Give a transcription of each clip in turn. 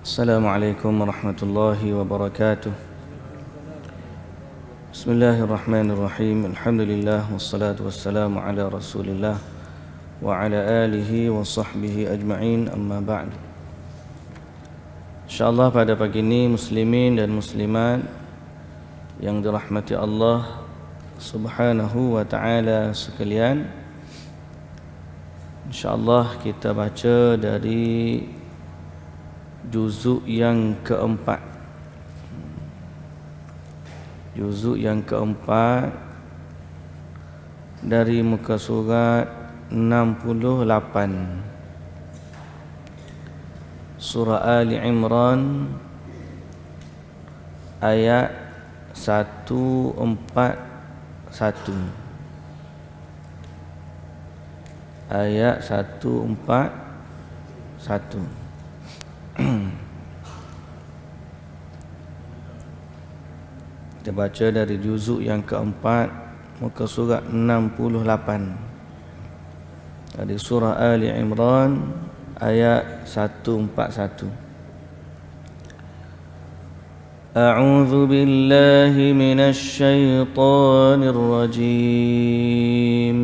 Assalamualaikum warahmatullahi wabarakatuh. Bismillahirrahmanirrahim. Alhamdulillah wassalatu wassalamu ala Rasulillah wa ala alihi wa sahbihi ajma'in. Amma ba'd. InsyaAllah pada pagi ini muslimin dan muslimat yang dirahmati Allah Subhanahu wa ta'ala sekalian, InsyaAllah kita baca dari juzuk yang keempat. Juzuk yang keempat dari muka surat 68, surah Ali Imran ayat 141. Ayat 141. Kita baca dari juzuk yang keempat, muka surat 68, dari surah Ali Imran ayat 141. A'udzu billahi minasy syaithanir rajim.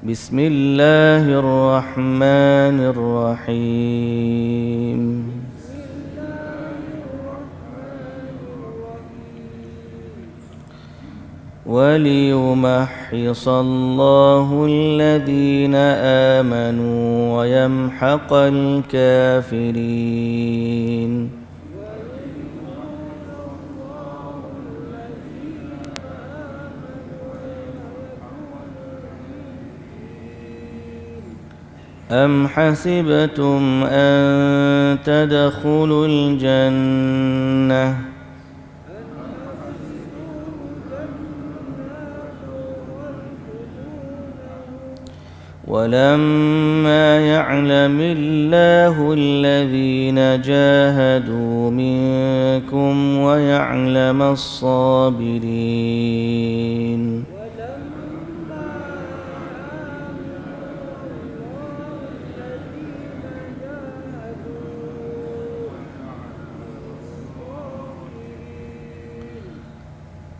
Bismillahirrahmanirrahim. وَلِيُمَحِّصَ اللَّهُ الَّذِينَ آمَنُوا وَيَمْحَقَ الْكَافِرِينَ. أَمْ حَسِبْتُمْ أَن تَدْخُلُوا الْجَنَّةَ وَلَمَّا يَعْلَمِ اللَّهُ الَّذِينَ جَاهَدُوا مِنكُمْ وَيَعْلَمَ الصَّابِرِينَ.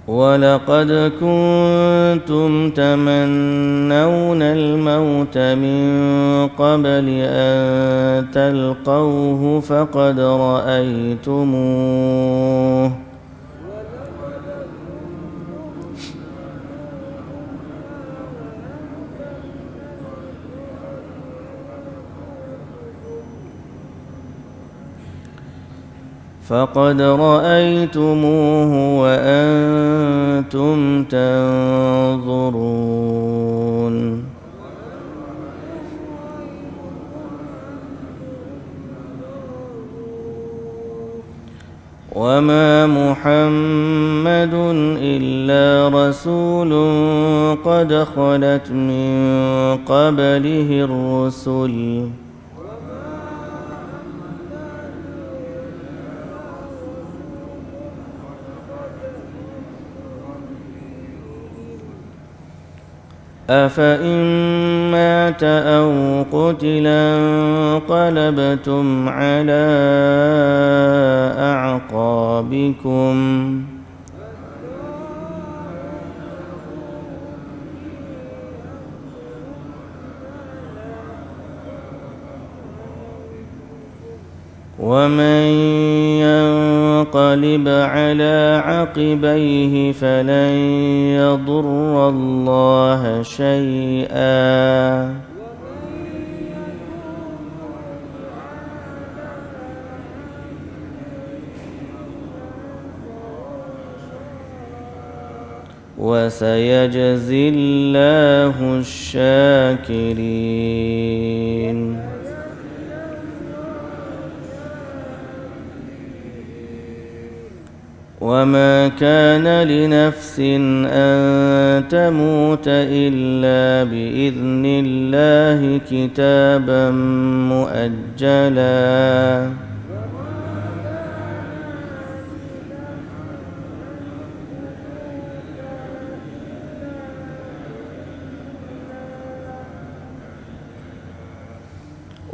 وَلَقَدْ كُنْتُمْ تَمَنَّوْنَ الْمَوْتَ مِنْ قَبْلِ أَنْ تَلْقَوْهُ فَقَدْ رَأَيْتُمُوهُ وَأَنْتُمْ تَنْظُرُونَ. وَمَا مُحَمَّدٌ إِلَّا رَسُولٌ قَدْ خَلَتْ مِنْ قَبْلِهِ الرُّسُلُ أَفَإِن مَّاتَ أَوْ قُتِلَ انقَلَبْتُمْ عَلَى أَعْقَابِكُمْ وَمَن يَنقَلِبْ عَلَى عَقِبَيْهِ فَلَن يَضُرَّ اللَّهَ شَيْئًا وَسَيَجْزِي اللَّهُ الشَّاكِرِينَ. وَمَا كَانَ لِنَفْسٍ أَن تَمُوتَ إِلَّا بِإِذْنِ اللَّهِ كِتَابًا مُؤَجَّلًا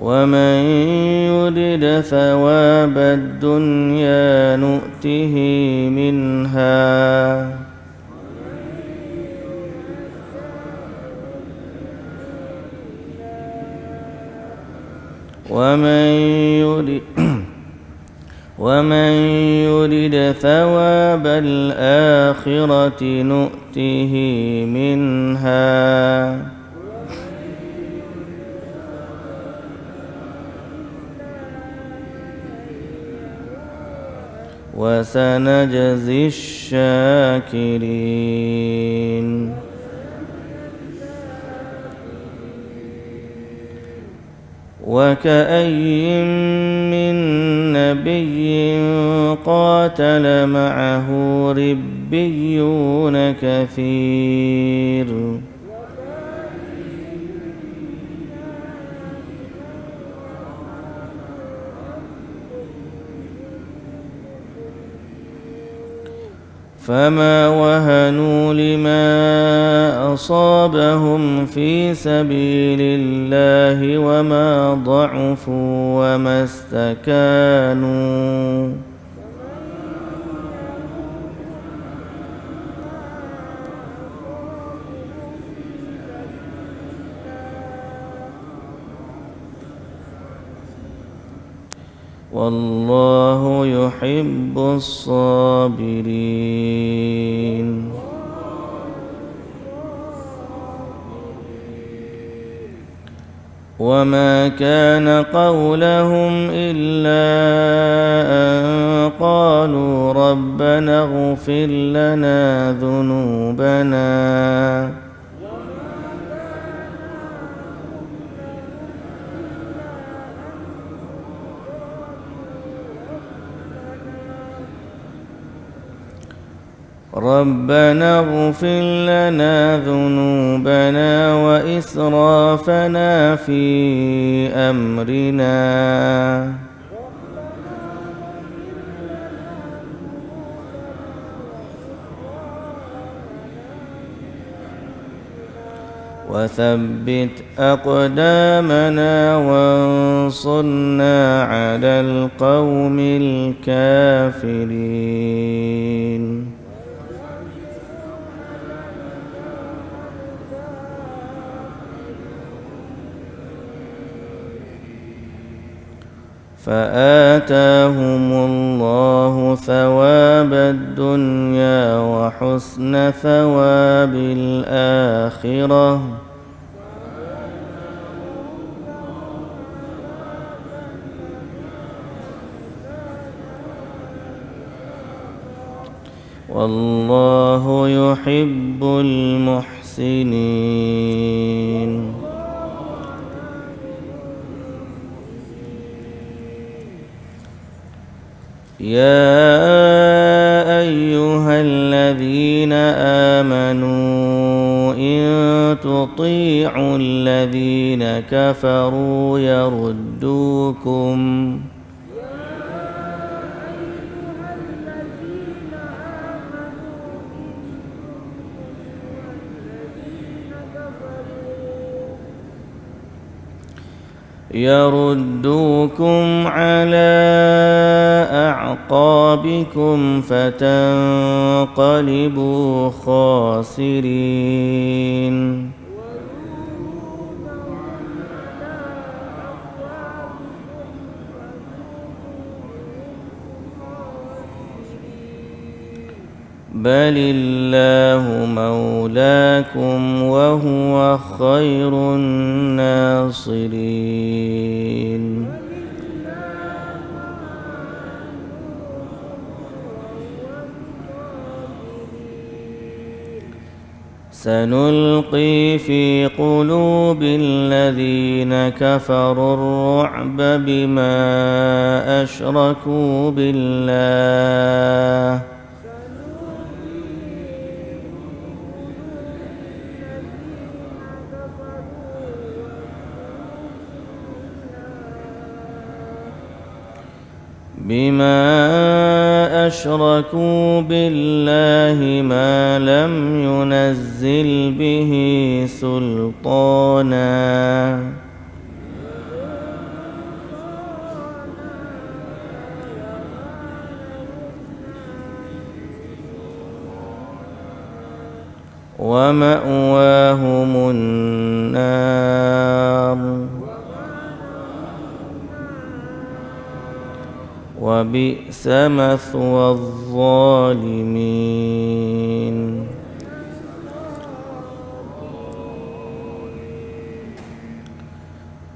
ومن يرد ثواب الدنيا نؤته منها ومن يرد ثواب الآخرة نؤته منها وسنجزي الشاكرين. وكأي من نبي قاتل معه ربيون كثير فما وهنوا لما أصابهم في سبيل الله وما ضعفوا وما استكانوا والله يحب الصابرين. وما كان قولهم إلا أن قالوا ربنا اغفر لنا ذنوبنا وإسرافنا في أمرنا وثبت أقدامنا وانصرنا على القوم الكافرين. فآتاهم الله ثواب الدنيا وحسن ثواب الآخرة والله يحب المحسنين. يا أيها الذين آمنوا إن تطيعوا الذين كفروا يردوكم على أعقابكم فتنقلبوا خاسرين. بل الله مولاكم وهو خير الناصرين. سنلقي في قلوب الذين كفروا الرعب بما أشركوا بالله ما لم ينزل به سلطانا ومأواهم النار وبئس مثوى الظالمين.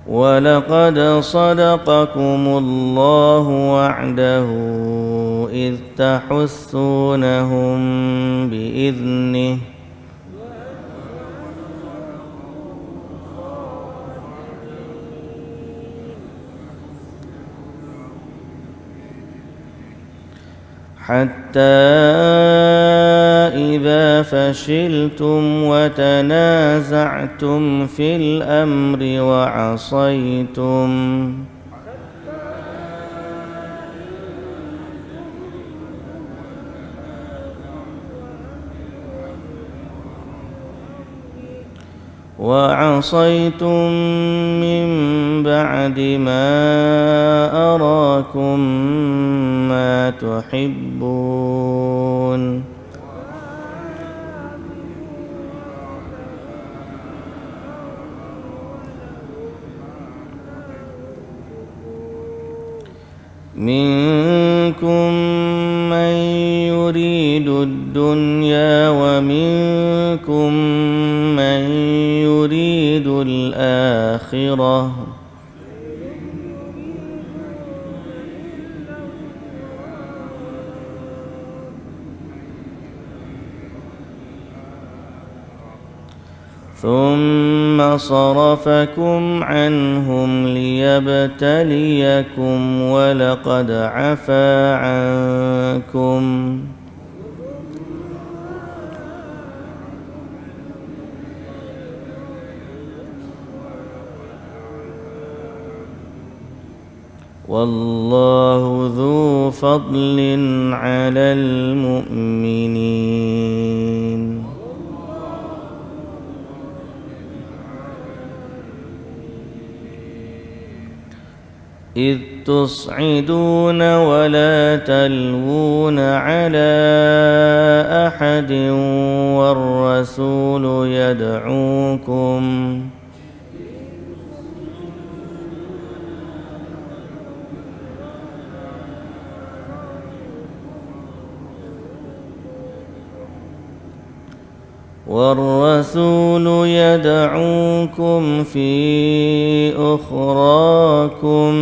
ولقد صدقكم الله وعده إذ تحسونهم بإذنه حتى إذا فشلتم وتنازعتم في الأمر وعصيتم من بعد ما أراكم ما تحبون منكم من يريد الدنيا ومنكم من يريد الآخرة ثم صرفكم عنهم ليبتليكم ولقد عفا عنكم والله ذو فضل على المؤمنين. إذ تصعدون ولا تلوون على أحد والرسول يدعوكم في أخراكم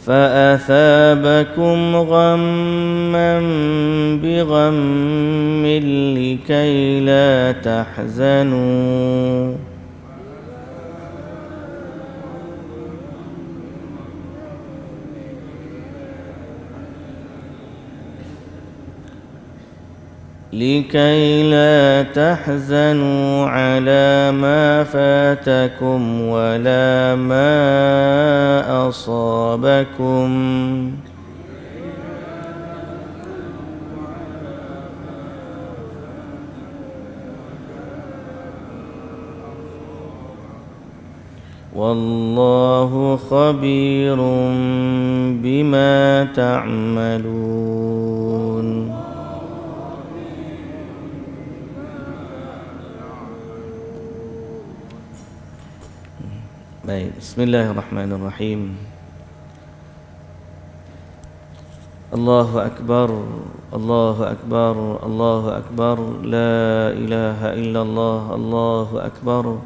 فأثابكم غما بغم لكي لا تحزنوا على ما فاتكم ولا ما أصابكم والله خبير بما تعملون. Baik, bismillahirrahmanirrahim. Allahu akbar, Allahu akbar, Allahu akbar, la ilaha illallah, Allahu akbar,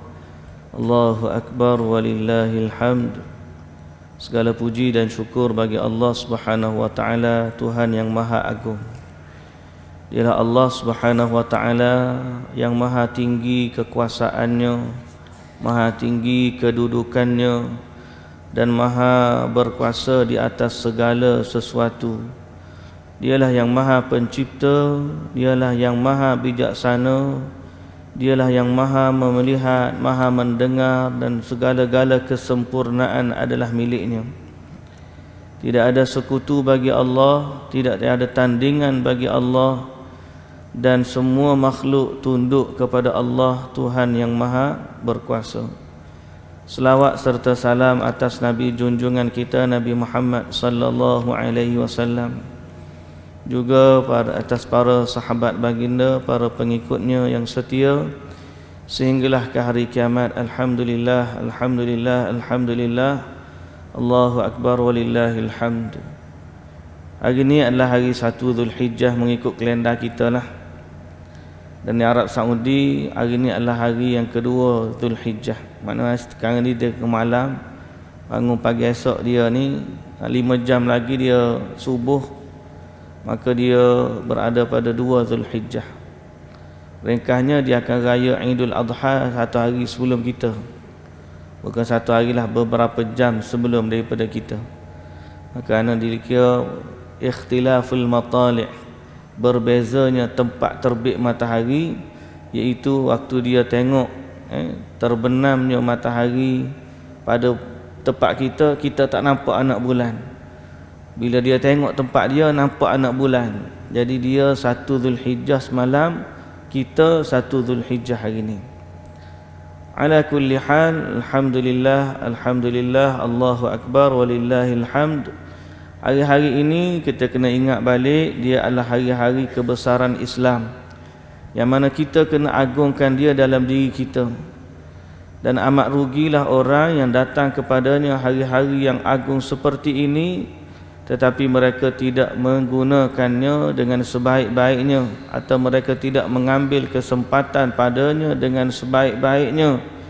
Allahu akbar, walillahil hamd. Segala puji dan syukur bagi Allah Subhanahu wa taala, Tuhan yang Maha Agung. Dialah Allah Subhanahu wa taala yang Maha tinggi kekuasaannya, Maha tinggi kedudukannya dan Maha berkuasa di atas segala sesuatu. Dialah yang Maha Pencipta, Dialah yang Maha Bijaksana, Dialah yang Maha melihat, Maha mendengar, dan segala-gala kesempurnaan adalah miliknya. Tidak ada sekutu bagi Allah, tidak ada tandingan bagi Allah, dan semua makhluk tunduk kepada Allah, Tuhan yang Maha Berkuasa. Selawat serta salam atas Nabi junjungan kita Nabi Muhammad sallallahu alaihi wasallam, juga atas para sahabat baginda, para pengikutnya yang setia sehinggalah ke hari kiamat. Alhamdulillah, alhamdulillah, alhamdulillah. Allahu akbar walillahil hamd. Hari ini adalah hari 1 Zulhijjah mengikut kalender kita lah. Dan di Arab Saudi hari ini adalah hari yang kedua Zulhijjah. Maknanya sekarang ni dia ke malam, bangun pagi esok dia ni 5 jam lagi dia subuh, maka dia berada pada 2 Zulhijjah. Ringkasnya dia akan raya Idul Adha 1 hari sebelum kita. Bukan 1 hari lah, beberapa jam sebelum daripada kita. Maka ana dikira ikhtilaful matali', berbezanya tempat terbit matahari, iaitu waktu dia tengok terbenamnya matahari pada tempat kita, kita tak nampak anak bulan. Bila dia tengok tempat dia, nampak anak bulan. Jadi dia 1 Zulhijjah semalam, kita 1 Zulhijjah hari ini. Ala kulli hal, alhamdulillah, alhamdulillah, Allahu akbar walillahil hamd. Hari-hari ini kita kena ingat balik, dia adalah hari-hari kebesaran Islam, yang mana kita kena agungkan dia dalam diri kita. Dan amat rugilah orang yang datang kepadanya hari-hari yang agung seperti ini, tetapi mereka tidak menggunakannya dengan sebaik-baiknya, atau mereka tidak mengambil kesempatan padanya dengan sebaik-baiknya.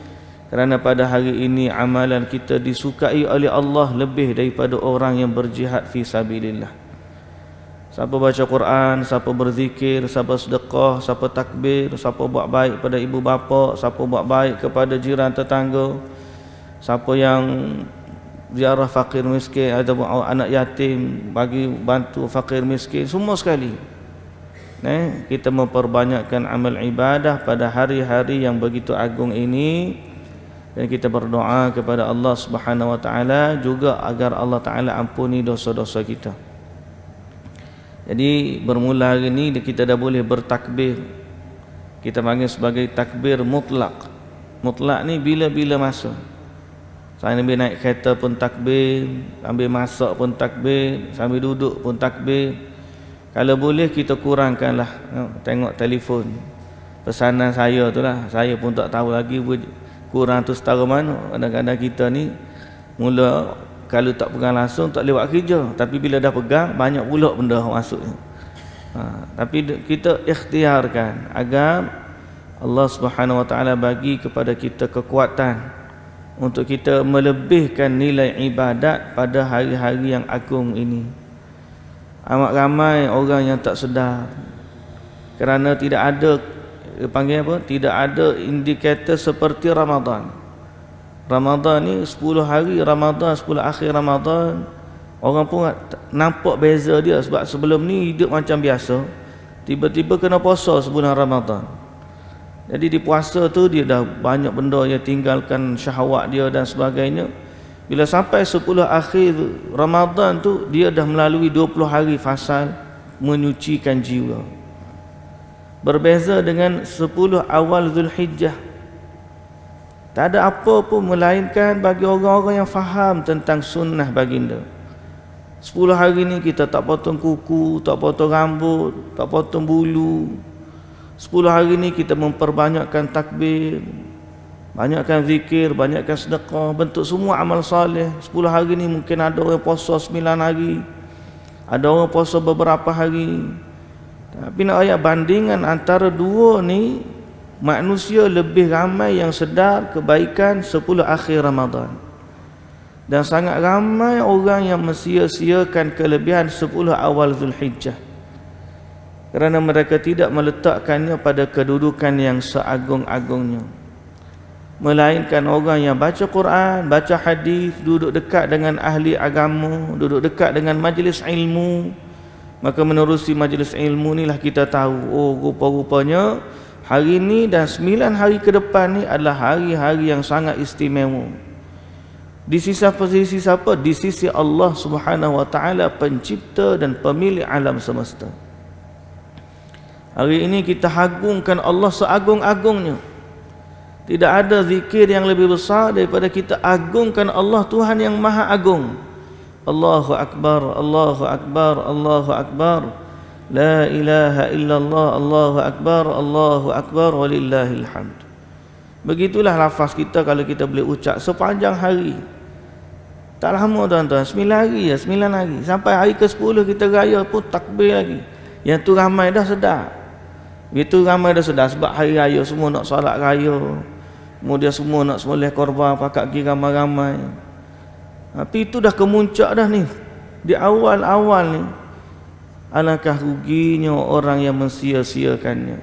Kerana pada hari ini amalan kita disukai oleh Allah lebih daripada orang yang berjihad fi sabilillah. Siapa baca Quran, siapa berzikir, siapa sedekah, siapa takbir, siapa buat baik pada ibu bapa, siapa buat baik kepada jiran tetangga, siapa yang ziarah fakir miskin atau anak yatim, bagi bantu fakir miskin, semua sekali. Kita memperbanyakkan amal ibadah pada hari-hari yang begitu agung ini, dan kita berdoa kepada Allah Subhanahu wa taala juga agar Allah taala ampuni dosa-dosa kita. Jadi bermula hari ini kita dah boleh bertakbir. Kita panggil sebagai takbir mutlak. Mutlak ni bila-bila masa. Sambil naik kereta pun takbir, sambil masak pun takbir, sambil duduk pun takbir. Kalau boleh kita kurangkanlah tengok telefon. Pesanan saya tu lah, saya pun tak tahu lagi kurang tu setara mana. Kadang-kadang kita ni mula kalau tak pegang langsung tak lewat kerja, tapi bila dah pegang banyak pula benda masuk. Tapi kita ikhtiarkan agar Allah Subhanahu wa taala bagi kepada kita kekuatan untuk kita melebihkan nilai ibadat pada hari-hari yang agung ini. Amat ramai orang yang tak sedar kerana tidak ada panggil apa? Tidak ada indikator seperti Ramadan. Ramadan ni 10 hari Ramadan, 10 akhir Ramadan, orang pun nampak beza dia. Sebab sebelum ni hidup macam biasa, tiba-tiba kena puasa sebulan Ramadan. Jadi di puasa tu dia dah banyak benda yang tinggalkan syahwat dia dan sebagainya. Bila sampai 10 akhir Ramadan tu, dia dah melalui 20 hari fasal menyucikan jiwa. Berbeza dengan 10 awal Zulhijjah. Tak ada apa pun melainkan bagi orang-orang yang faham tentang sunnah baginda. 10 hari ni kita tak potong kuku, tak potong rambut, tak potong bulu. 10 hari ni kita memperbanyakkan takbir, banyakkan zikir, banyakkan sedekah, bentuk semua amal soleh. 10 hari ni mungkin ada orang puasa 9 hari, ada orang puasa beberapa hari. Tapi nak ayat bandingan antara dua ni, manusia lebih ramai yang sedar kebaikan 10 akhir Ramadan, dan sangat ramai orang yang mensia-siakan kelebihan 10 awal Zulhijjah kerana mereka tidak meletakkannya pada kedudukan yang seagung-agungnya. Melainkan orang yang baca Quran, baca hadis, duduk dekat dengan ahli agama, duduk dekat dengan majlis ilmu. Maka menerusi majlis ilmu inilah kita tahu, oh rupa-rupanya hari ini dan 9 hari ke depan ni adalah hari-hari yang sangat istimewa. Di sisi siapa? Di sisi Allah Subhanahu wa taala, pencipta dan pemilik alam semesta. Hari ini kita agungkan Allah seagung-agungnya. Tidak ada zikir yang lebih besar daripada kita agungkan Allah, Tuhan yang Maha Agung. Allahu Akbar, Allahu Akbar, Allahu Akbar. La ilaha illallah, Allahu Akbar, Allahu Akbar, walillahil hamd. Begitulah lafaz kita kalau kita boleh ucap sepanjang hari. Tak lama tuan-tuan, 9 hari ya, 9 hari. Sampai hari ke-10 kita raya pun takbir lagi. Yang tu ramai dah sedar. Itu ramai dah sedar sebab hari raya semua nak solat raya. Kemudian semua nak sembelih korban, pakak pergi ramai-ramai. Tapi itu dah kemuncak dah ni. Di awal-awal ni, alangkah ruginya orang yang mensia-siakannya.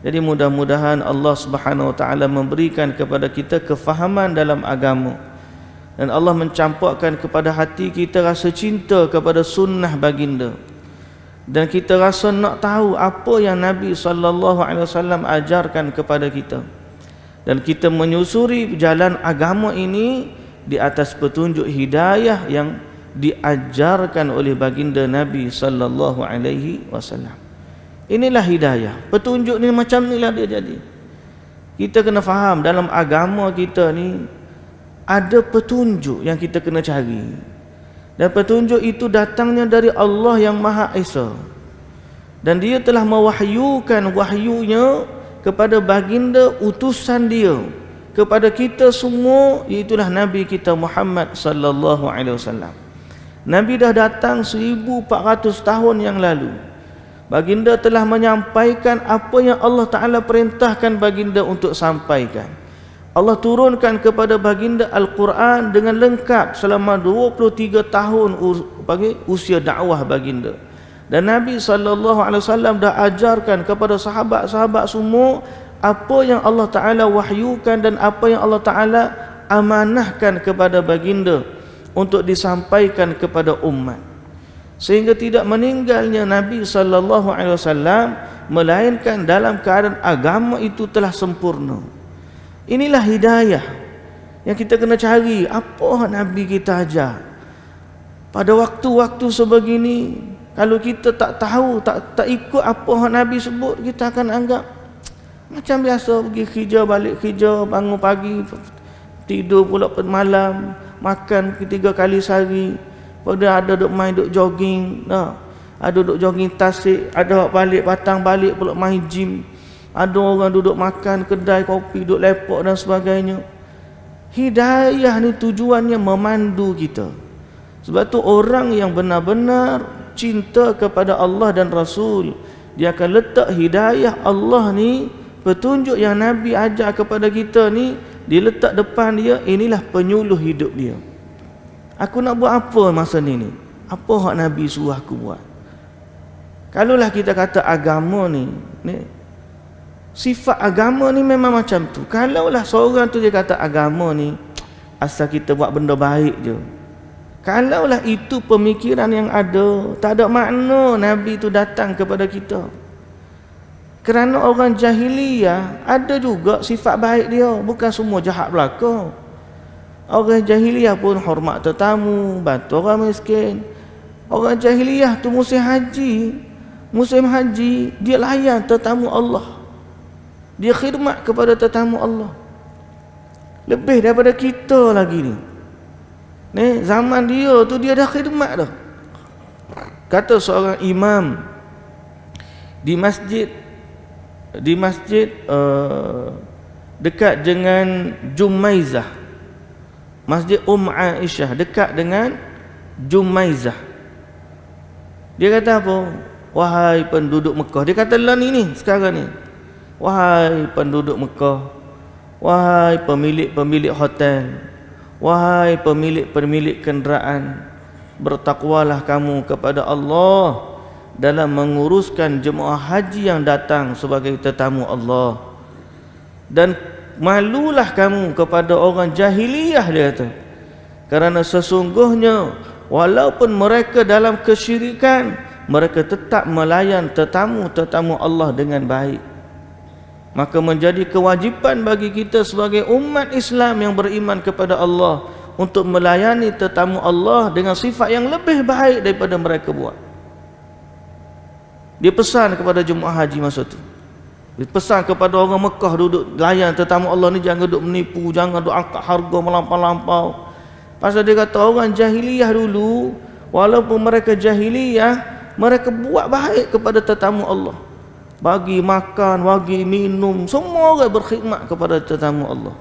Jadi mudah-mudahan Allah Subhanahu Wa Taala memberikan kepada kita kefahaman dalam agama, dan Allah mencampurkan kepada hati kita rasa cinta kepada sunnah baginda, dan kita rasa nak tahu apa yang Nabi SAW ajarkan kepada kita, dan kita menyusuri jalan agama ini di atas petunjuk hidayah yang diajarkan oleh baginda Nabi SAW. Inilah hidayah. Petunjuk ni macam inilah dia jadi. Kita kena faham dalam agama kita ni ada petunjuk yang kita kena cari. Dan petunjuk itu datangnya dari Allah yang Maha Esa. Dan dia telah mewahyukan wahyunya kepada baginda utusan dia kepada kita semua, iaitulah Nabi kita Muhammad sallallahu alaihi wasallam. Nabi dah datang 1400 tahun yang lalu. Baginda telah menyampaikan apa yang Allah Ta'ala perintahkan baginda untuk sampaikan. Allah turunkan kepada baginda Al-Quran dengan lengkap selama 23 tahun usia dakwah baginda. Dan Nabi SAW dah ajarkan kepada sahabat-sahabat semua apa yang Allah Ta'ala wahyukan dan apa yang Allah Ta'ala amanahkan kepada baginda untuk disampaikan kepada umat. Sehingga tidak meninggalnya Nabi SAW melainkan dalam keadaan agama itu telah sempurna. Inilah hidayah yang kita kena cari. Apa Nabi kita ajar pada waktu-waktu sebegini? Kalau kita tak tahu, tak ikut apa Nabi sebut, kita akan anggap macam biasa, pergi kerja, balik kerja, bangun pagi, tidur pula malam, makan 3 kali sehari. Pada ada duk main, duk jogging, ada duk jogging tasik, ada balik patang balik pula main gym, ada orang duduk makan kedai kopi, duk lepak dan sebagainya. Hidayah ni tujuannya memandu kita. Sebab tu orang yang benar-benar cinta kepada Allah dan Rasul, dia akan letak hidayah Allah ni, petunjuk yang Nabi ajar kepada kita ni, diletak depan dia. Inilah penyuluh hidup dia. Aku nak buat apa masa ni? Apa hak Nabi suruh aku buat? Kalaulah kita kata agama ni, sifat agama ni memang macam tu. Kalaulah seorang tu dia kata agama ni asal kita buat benda baik je, kalaulah itu pemikiran yang ada, tak ada makna Nabi tu datang kepada kita. Kerana orang jahiliyah ada juga sifat baik dia, bukan semua jahat belaka. Orang jahiliyah pun hormat tetamu, bantu orang miskin. Orang jahiliyah tu musim haji dia layan tetamu Allah, dia khidmat kepada tetamu Allah lebih daripada kita lagi ni. Zaman dia tu dia dah khidmat dah. Kata seorang imam di masjid dekat dengan Jumaizah, Masjid Aisyah dekat dengan Jumaizah. Dia kata apa? Wahai penduduk Mekah. Dia kata lah ni sekarang ni. Wahai penduduk Mekah, wahai pemilik-pemilik hotel, wahai pemilik-pemilik kenderaan, bertakwalah kamu kepada Allah dalam menguruskan jemaah haji yang datang sebagai tetamu Allah, dan malulah kamu kepada orang jahiliyah, dia kata, kerana sesungguhnya walaupun mereka dalam kesyirikan, mereka tetap melayan tetamu-tetamu Allah dengan baik. Maka menjadi kewajipan bagi kita sebagai umat Islam yang beriman kepada Allah untuk melayani tetamu Allah dengan sifat yang lebih baik daripada mereka buat. Dia pesan kepada jemaah haji masa tu. Pesan kepada orang Mekah duduk layan tetamu Allah ni, jangan duduk menipu, jangan duduk angkat harga melampau-lampau. Pasal dia kata orang jahiliyah dulu, walaupun mereka jahiliyah, mereka buat baik kepada tetamu Allah. Bagi makan, bagi minum, semua orang berkhidmat kepada tetamu Allah.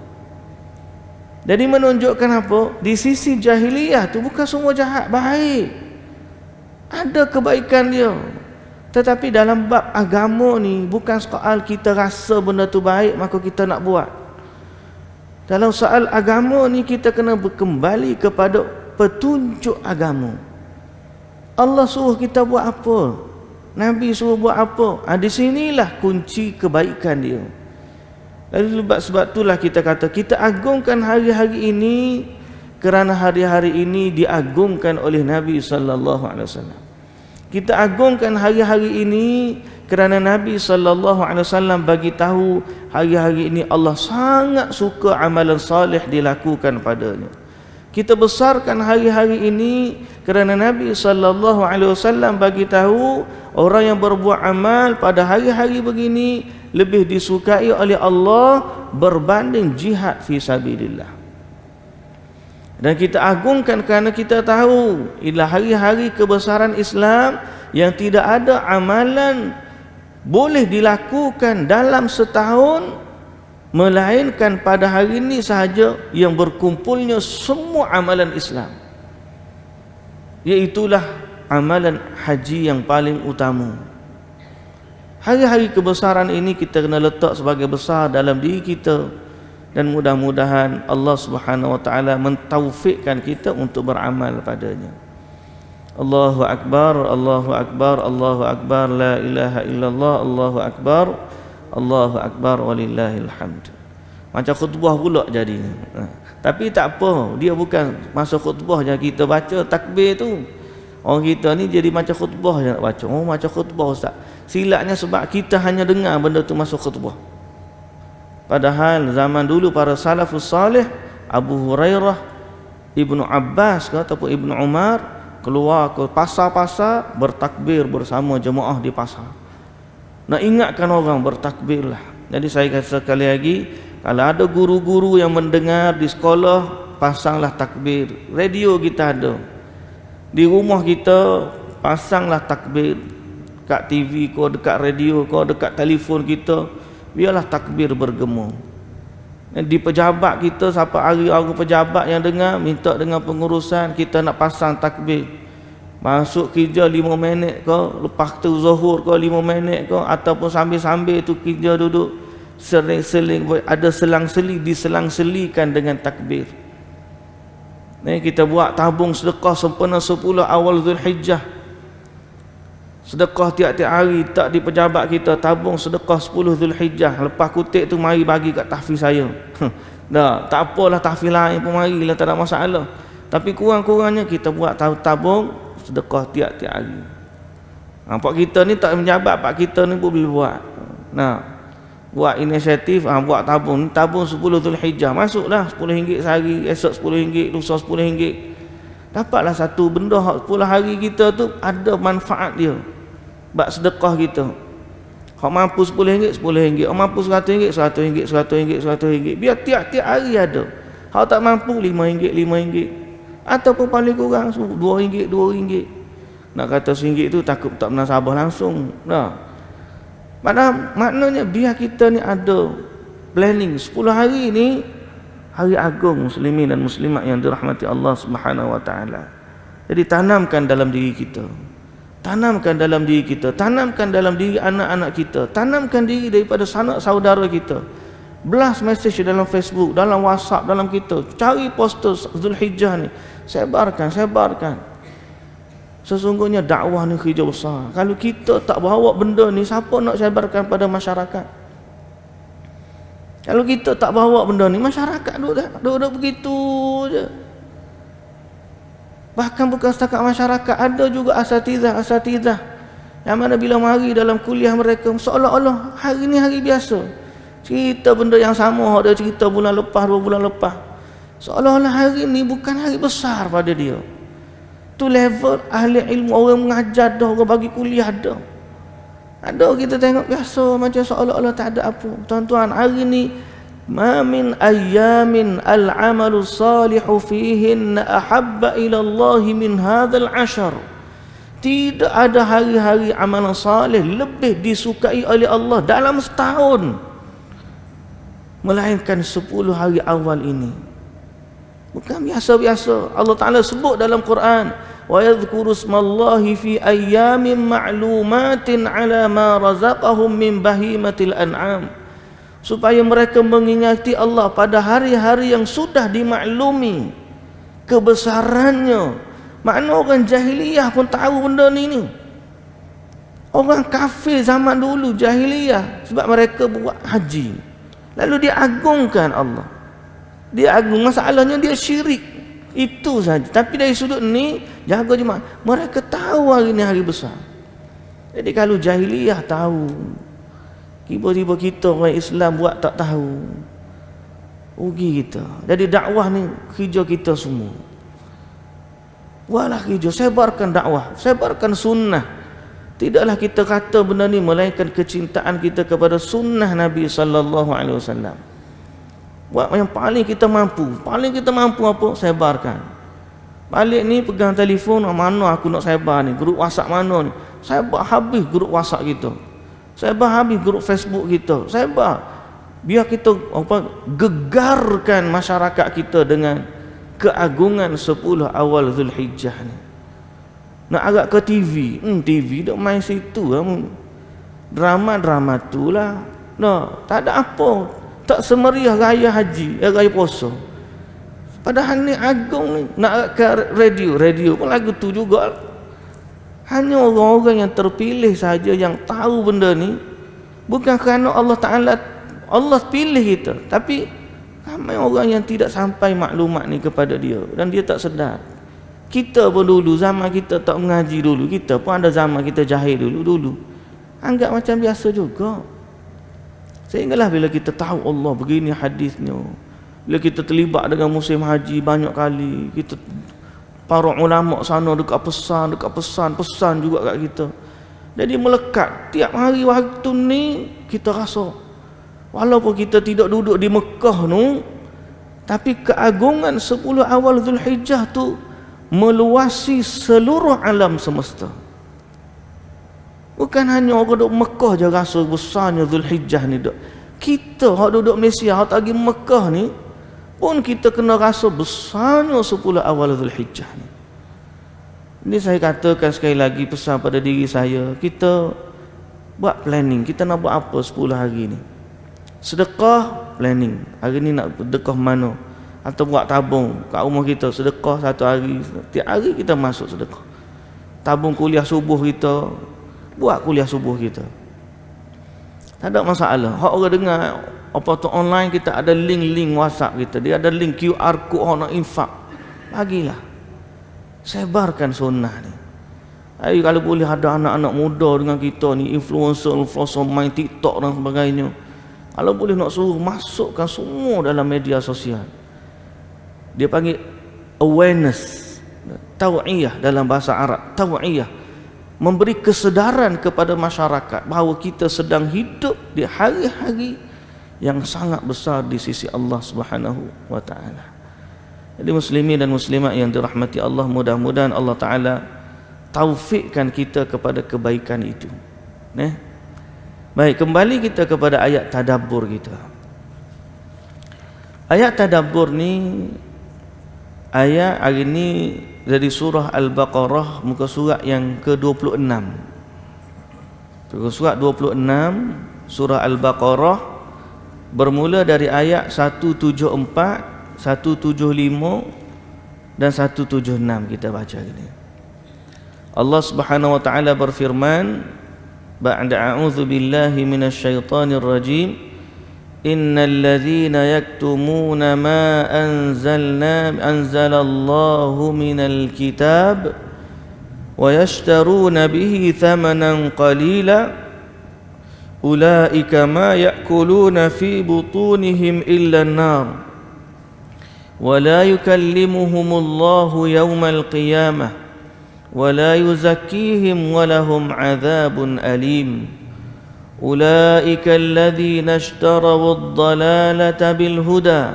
Jadi menunjukkan apa? Di sisi jahiliyah tu bukan semua jahat, baik. Ada kebaikan dia. Tetapi dalam bab agama ni, bukan soal kita rasa benda tu baik maka kita nak buat. Dalam soal agama ni, kita kena kembali kepada petunjuk agama. Allah suruh kita buat apa, Nabi suruh buat apa. Di sinilah kunci kebaikan dia. Lalu sebab itulah kita kata kita agungkan hari-hari ini kerana hari-hari ini diagungkan oleh Nabi sallallahu alaihi wasallam. Kita agungkan hari-hari ini kerana Nabi sallallahu alaihi wasallam bagi tahu hari-hari ini Allah sangat suka amalan soleh dilakukan padanya. Kita besarkan hari-hari ini kerana Nabi sallallahu alaihi wasallam bagi tahu orang yang berbuat amal pada hari-hari begini lebih disukai oleh Allah berbanding jihad fi sabilillah. Dan kita agungkan kerana kita tahu ialah hari-hari kebesaran Islam yang tidak ada amalan boleh dilakukan dalam setahun melainkan pada hari ini sahaja yang berkumpulnya semua amalan Islam, iaitulah amalan haji yang paling utama. Hari-hari kebesaran ini kita kena letak sebagai besar dalam diri kita, dan mudah-mudahan Allah Subhanahu wa taala mentaufikkan kita untuk beramal padanya. Allahu akbar, Allahu akbar, Allahu akbar, la ilaha illallah, Allahu akbar, Allahu akbar, walillahil hamd. Macam khutbah pula jadinya. Tapi tak apa, dia bukan masa khutbah je kita baca takbir tu. Orang kita ni jadi macam khutbah je nak baca. Oh, macam khutbah ustaz. Silapnya sebab kita hanya dengar benda tu masuk khutbah. Padahal zaman dulu para salafus salih, Abu Hurairah, Ibnu Abbas ataupun Ibnu Umar keluar ke pasar-pasar bertakbir bersama jemaah di pasar. Nak ingatkan orang bertakbirlah. Jadi saya kata sekali lagi, kalau ada guru-guru yang mendengar di sekolah, pasanglah takbir. Radio kita ada. Di rumah kita pasanglah takbir. Kat TV kau, dekat radio kau, dekat telefon kita, biarlah takbir bergema. Di pejabat kita, siapa hari-hari pejabat yang dengar, minta dengan pengurusan kita nak pasang takbir. Masuk kerja 5 minit ke, lepas tu zuhur ke 5 minit ke, ataupun sambil-sambil tu kerja duduk seling-seling, ada selang-seli, diselang-selikan dengan takbir. Kita buat tabung sedekah sempena 10 awal Zulhijjah. Sedekah tiap-tiap hari tak di pejabat kita, tabung sedekah 10 Zulhijjah. Lepas kutip tu mari bagi kat tahfiz saya. Dah, tak apalah tahfiz lain pun marilah, tak ada masalah. Tapi kurang-kurangnya kita buat tabung sedekah tiap-tiap hari. Pak kita ni tak menjabat, pak kita ni pun boleh buat. Nah, buat inisiatif, buat tabung 10 Zulhijjah. Masuklah RM10 sehari, esok RM10, lusa RM10. Dapatlah satu benda 10 hari kita tu ada manfaat dia. Bak sedekah kita. Hak mampu RM10, RM10. Hak mampu RM100, RM100, RM100, RM100. Biar tiap-tiap hari ada. Hak tak mampu RM5, RM5. Ataupun paling kurang RM2, RM2. Nak kata RM1 tu takut tak menasabah langsung. Nah. Maknanya biar kita ni ada planning 10 hari ni, hari agung muslimin dan muslimat yang dirahmati Allah Subhanahu wa taala. Jadi tanamkan dalam diri kita. Tanamkan dalam diri kita, tanamkan dalam diri anak-anak kita, tanamkan diri daripada sanak saudara kita. Blast message dalam Facebook, dalam WhatsApp, dalam kita. Cari poster Zulhijjah ni, sebarkan. Sesungguhnya dakwah ni kerja besar. Kalau kita tak bawa benda ni, siapa nak sebarkan pada masyarakat? Kalau kita tak bawa benda ni, masyarakat duduk begitu je. Bahkan bukan setakat masyarakat, ada juga asatidzah yang mana bila mari dalam kuliah mereka, seolah-olah hari ni hari biasa, cerita benda yang sama ada cerita bulan lepas, 2 bulan lepas, seolah-olah hari ni bukan hari besar pada dia. Tu level ahli ilmu, orang mengajar dah, orang bagi kuliah dah. Ada kita tengok biasa macam seolah-olah tak ada apa. Tuan-tuan, hari ni ma min ayyamin al-amalu salihu fihin ahabba ila Allah min hadzal ashar. Tidak ada hari-hari amalan salih lebih disukai oleh Allah dalam setahun melainkan 10 hari awal ini. Bukan biasa-biasa. Allah Ta'ala sebut dalam Quran, wa yadhkuru ismallahi fi ayyamin ma'lumatin ala ma razaqahum min bahimatil an'am, supaya mereka mengingati Allah pada hari-hari yang sudah dimaklumi kebesarannya. Makna orang jahiliyah pun tahu benda ni. Orang kafir zaman dulu jahiliyah, sebab mereka buat haji, lalu dia agungkan Allah. Dia agung, masalahnya dia syirik. Itu saja. Tapi dari sudut ni, jaga jemaah, mereka tahu hari ni hari besar. Jadi kalau jahiliyah tahu, tiba-tiba kita orang Islam buat tak tahu, rugi kita. Jadi dakwah ni kerja kita semua. Buatlah kerja, sebarkan dakwah, sebarkan sunnah. Tidaklah kita kata benda ni melainkan kecintaan kita kepada sunnah Nabi sallallahu alaihi wasallam. Buat yang paling kita mampu. Paling kita mampu apa? Sebarkan. Balik ni pegang telefon, mana aku nak sebar ni? Grup WhatsApp mana ni? Sebar habis grup WhatsApp kita. Sebar habis grup Facebook kita. Sebar. Biar kita gegarkan masyarakat kita dengan keagungan 10 awal Zulhijjah ni. Nak agak ke TV, TV duk main situ lah. Drama-drama tu lah. No, tak ada apa. Tak semeriah raya haji, raya puasa. Padahal ni agung ni. Nak ke radio pun lagu tu juga. Hanya orang-orang yang terpilih saja yang tahu benda ni. Bukan kerana Allah Ta'ala, Allah pilih kita, tapi ramai orang yang tidak sampai maklumat ni kepada dia, dan dia tak sedar. Kita pun dulu, zaman kita tak mengaji dulu, kita pun ada zaman kita jahil dulu. Anggap macam biasa juga. Sehinggalah bila kita tahu Allah begini hadisnya, bila kita terlibat dengan musim haji banyak kali, kita para ulama sana dekat pesan juga kat kita. Jadi melekat tiap hari waktu ni kita rasa, walaupun kita tidak duduk di Mekah tu, tapi keagungan 10 awal Zulhijjah tu meluasi seluruh alam semesta. Bukan hanya orang duduk Mekah je rasa besarnya Zulhijjah ni duk. Kita orang duduk Malaysia, orang tak pergi Mekah ni pun kita kena rasa besarnya 10 awal Zulhijjah ni. Ini saya katakan sekali lagi, pesan pada diri saya, kita buat planning, kita nak buat apa 10 hari ni. Sedekah, planning, hari ni nak sedekah mana, atau buat tabung kat rumah kita, sedekah 1 hari, tiap hari kita masuk sedekah. Tabung kuliah subuh kita, buat kuliah subuh kita, tak ada masalah. Hak orang dengar apa tu online, kita ada link WhatsApp kita, dia ada link QR code, orang nak infak, bagilah, sebarkan sunnah ni. Hari kalau boleh ada anak-anak muda dengan kita ni, influencer main TikTok dan sebagainya, kalau boleh nak suruh masukkan semua dalam media sosial. Dia panggil awareness, tau'iyah dalam bahasa Arab, tau'iyah, memberi kesedaran kepada masyarakat bahawa kita sedang hidup di hari-hari yang sangat besar di sisi Allah Subhanahu wa taala. Jadi muslimin dan muslimat yang dirahmati Allah, mudah-mudahan Allah Taala taufikkan kita kepada kebaikan itu. Baik, kembali kita kepada ayat tadabbur kita. Ayat tadabbur ni, ayat hari ni dari surah Al-Baqarah, muka surat yang ke-26. Muka surat 26 surah Al-Baqarah, bermula dari ayat 174, 175 dan 176 kita baca ini. Allah Subhanahu wa taala berfirman, ba'da a'udzu billahi minasyaitonir rajim, innal ladzina yaktumuna ma anzalallahu minal kitab wa yashtaruna bihi thamanan qalila ulaika ma ya'kuluna fi butunihim illa an-nar wa la yukallimuhumullahu yawmal qiyamah wa la yuzakkihim wa lahum 'adzabun alim أولئك الذين اشتروا الضلالة بالهدى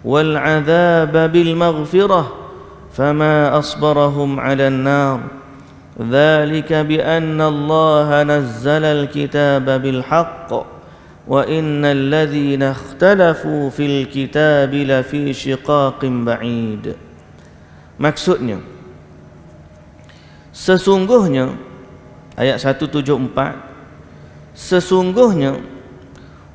والعذاب بالمغفرة فما أصبرهم على النار ذلك بأن الله نزل الكتاب بالحق وإن الذين اختلفوا في الكتاب لفي شقاق بعيد. Maksudnya, sesungguhnya ayat 174, sesungguhnya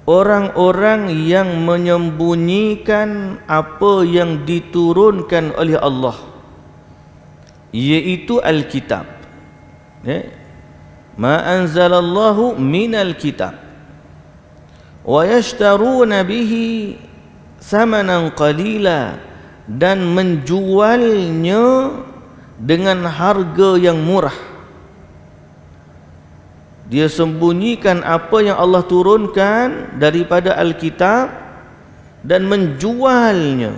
orang-orang yang menyembunyikan apa yang diturunkan oleh Allah, yaitu Alkitab, ma anzalallahu minal kitab, wa yashtaruna bihi thamanan qalila, dan menjualnya dengan harga yang murah. Dia sembunyikan apa yang Allah turunkan daripada Alkitab dan menjualnya.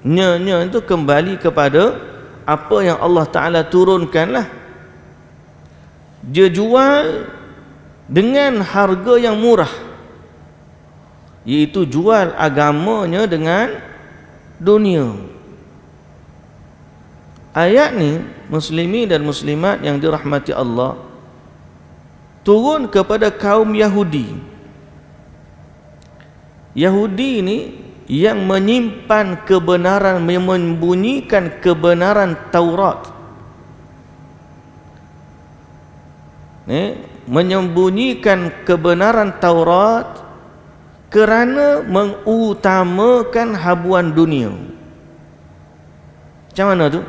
Nya itu kembali kepada apa yang Allah Ta'ala turunkanlah. Dia jual dengan harga yang murah, iaitu jual agamanya dengan dunia. Ayat ni, muslimin dan muslimat yang dirahmati Allah, turun kepada kaum Yahudi. Yahudi ni yang menyimpan kebenaran, menyembunyikan kebenaran Taurat, menyembunyikan kebenaran Taurat kerana mengutamakan habuan dunia. Macam mana tu?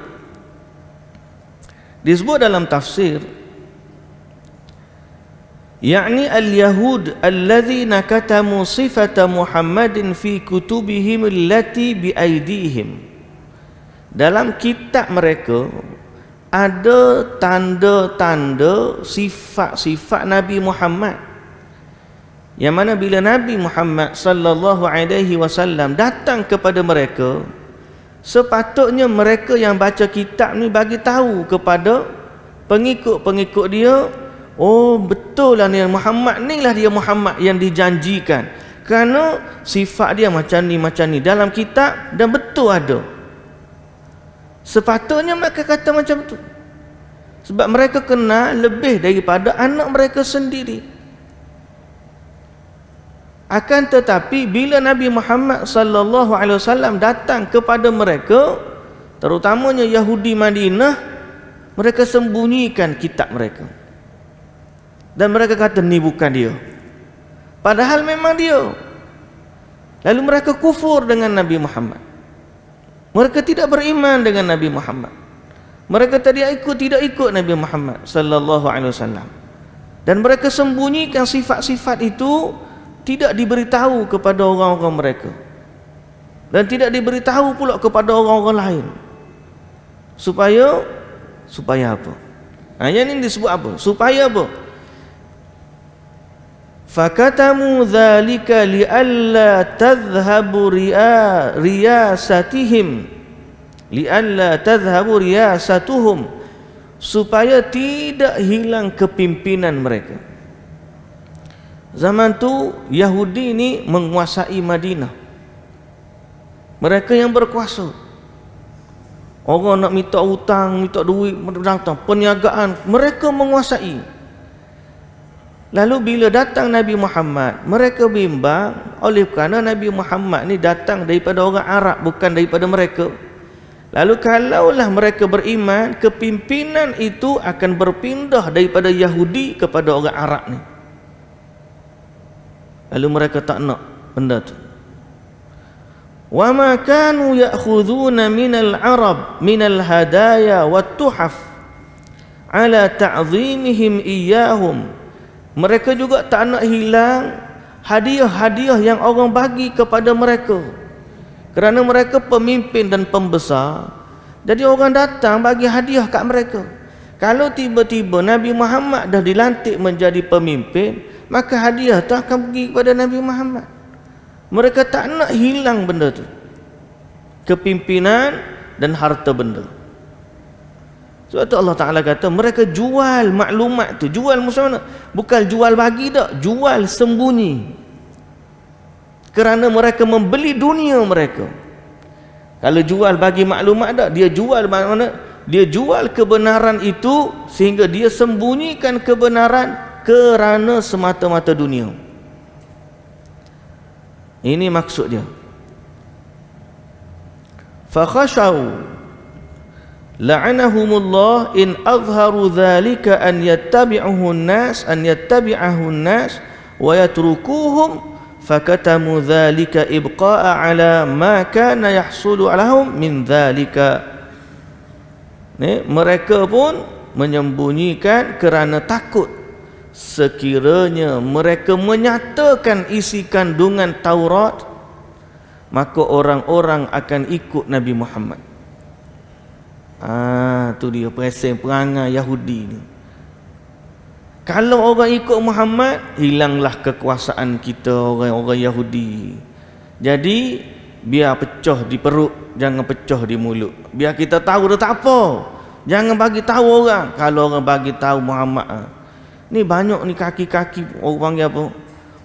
Disebut dalam tafsir, yakni al-yahud alladzina katamu sifata Muhammadin fi kutubihim allati bi aidihim. Dalam kitab mereka ada tanda-tanda sifat-sifat Nabi Muhammad, yang mana bila Nabi Muhammad sallallahu alaihi wasallam datang kepada mereka, sepatutnya mereka yang baca kitab ni bagi tahu kepada pengikut-pengikut dia, oh betul lah ni Muhammad ni lah dia Muhammad yang dijanjikan, kerana sifat dia macam ni dalam kitab dan betul ada. Sepatutnya mereka kata macam tu, sebab mereka kenal lebih daripada anak mereka sendiri. Akan tetapi bila Nabi Muhammad sallallahu alaihi wasallam datang kepada mereka, terutamanya Yahudi Madinah, mereka sembunyikan kitab mereka. Dan mereka kata ni bukan dia, padahal memang dia. Lalu mereka kufur dengan Nabi Muhammad. Mereka tidak beriman dengan Nabi Muhammad. Mereka tidak ikut Nabi Muhammad sallallahu alaihi wasallam. Dan mereka sembunyikan sifat-sifat itu, tidak diberitahu kepada orang-orang mereka, dan tidak diberitahu pula kepada orang-orang lain. Supaya apa? Yang ini disebut apa? Supaya apa? Fakatamu dzalika lialla tadhhabu riyasatihim, lialla tadhhabu riyasatuhum, supaya tidak hilang kepimpinan mereka. Zaman tu Yahudi ni menguasai Madinah. Mereka yang berkuasa. Orang nak minta hutang, minta duit, datang perniagaan, mereka menguasai. Lalu bila datang Nabi Muhammad, mereka bimbang oleh kerana Nabi Muhammad ni datang daripada orang Arab, bukan daripada mereka. Lalu kalaulah mereka beriman, kepimpinan itu akan berpindah daripada Yahudi kepada orang Arab ni. Lalu mereka tak nak benda tu. Wa ma kanu ya'khudhuna minal arab minal hadaya wat tuhaf ala ta'zimihim iyyahum. Mereka juga tak nak hilang hadiah-hadiah yang orang bagi kepada mereka, kerana mereka pemimpin dan pembesar. Jadi orang datang bagi hadiah kat mereka. Kalau tiba-tiba Nabi Muhammad dah dilantik menjadi pemimpin, maka hadiah tu akan pergi kepada Nabi Muhammad. Mereka tak nak hilang benda tu, kepimpinan dan harta benda. Sebab tu Allah Ta'ala kata mereka jual maklumat tu. Jual macam mana? Bukan jual bagi tak, jual sembunyi. Kerana mereka membeli dunia mereka. Kalau jual bagi maklumat tak, dia jual mana? Dia jual kebenaran itu sehingga dia sembunyikan kebenaran kerana semata-mata dunia. Ini maksud dia. Fakhashaw la'anahumullah in azharu dhalika an yattabi'ahu an-nas wa yatrukuhum fakatamu dhalika ibqa'a ala ma kana yahsulu lahum min dhalika. Mereka pun menyembunyikan kerana takut sekiranya mereka menyatakan isi kandungan Taurat, maka orang-orang akan ikut Nabi Muhammad. Tu dia perangai Yahudi ni. Kalau orang ikut Muhammad, hilanglah kekuasaan kita orang-orang Yahudi. Jadi biar pecah di perut, jangan pecah di mulut. Biar kita tahu dah tak apa. Jangan bagi tahu orang. Kalau orang bagi tahu Muhammad, ni banyak ni kaki-kaki orang yang apa?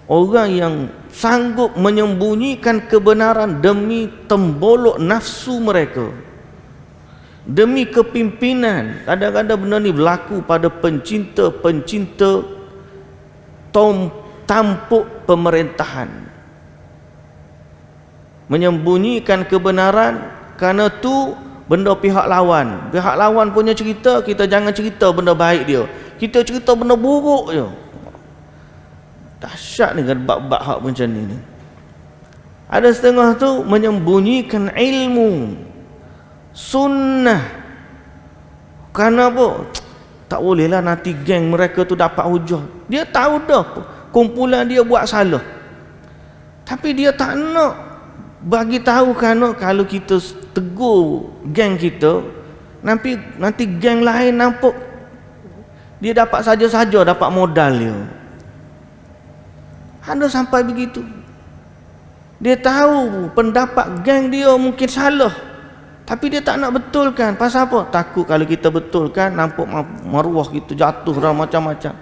Orang yang sanggup menyembunyikan kebenaran demi tembolok nafsu mereka, demi kepimpinan. Kadang-kadang benda ni berlaku pada pencinta-pencinta tampuk pemerintahan. Menyembunyikan kebenaran kerana tu benda pihak lawan. Pihak lawan punya cerita, kita jangan cerita benda baik dia. Kita cerita benda buruk je. Dahsyat dengan bab-bab hak macam ni. Ada setengah tu menyembunyikan ilmu sunnah. Kerana apa? Tak bolehlah nanti geng mereka tu dapat hujah. Dia tahu dah kumpulan dia buat salah, tapi dia tak nak bagi tahu, kerana kalau kita tegur geng kita, nanti geng lain nampak dia dapat saja-saja dapat modal dia. Ada sampai begitu. Dia tahu pendapat geng dia mungkin salah, tapi dia tak nak betulkan. Pasal apa? Takut kalau kita betulkan, nampak maruah kita jatuh dah macam-macam.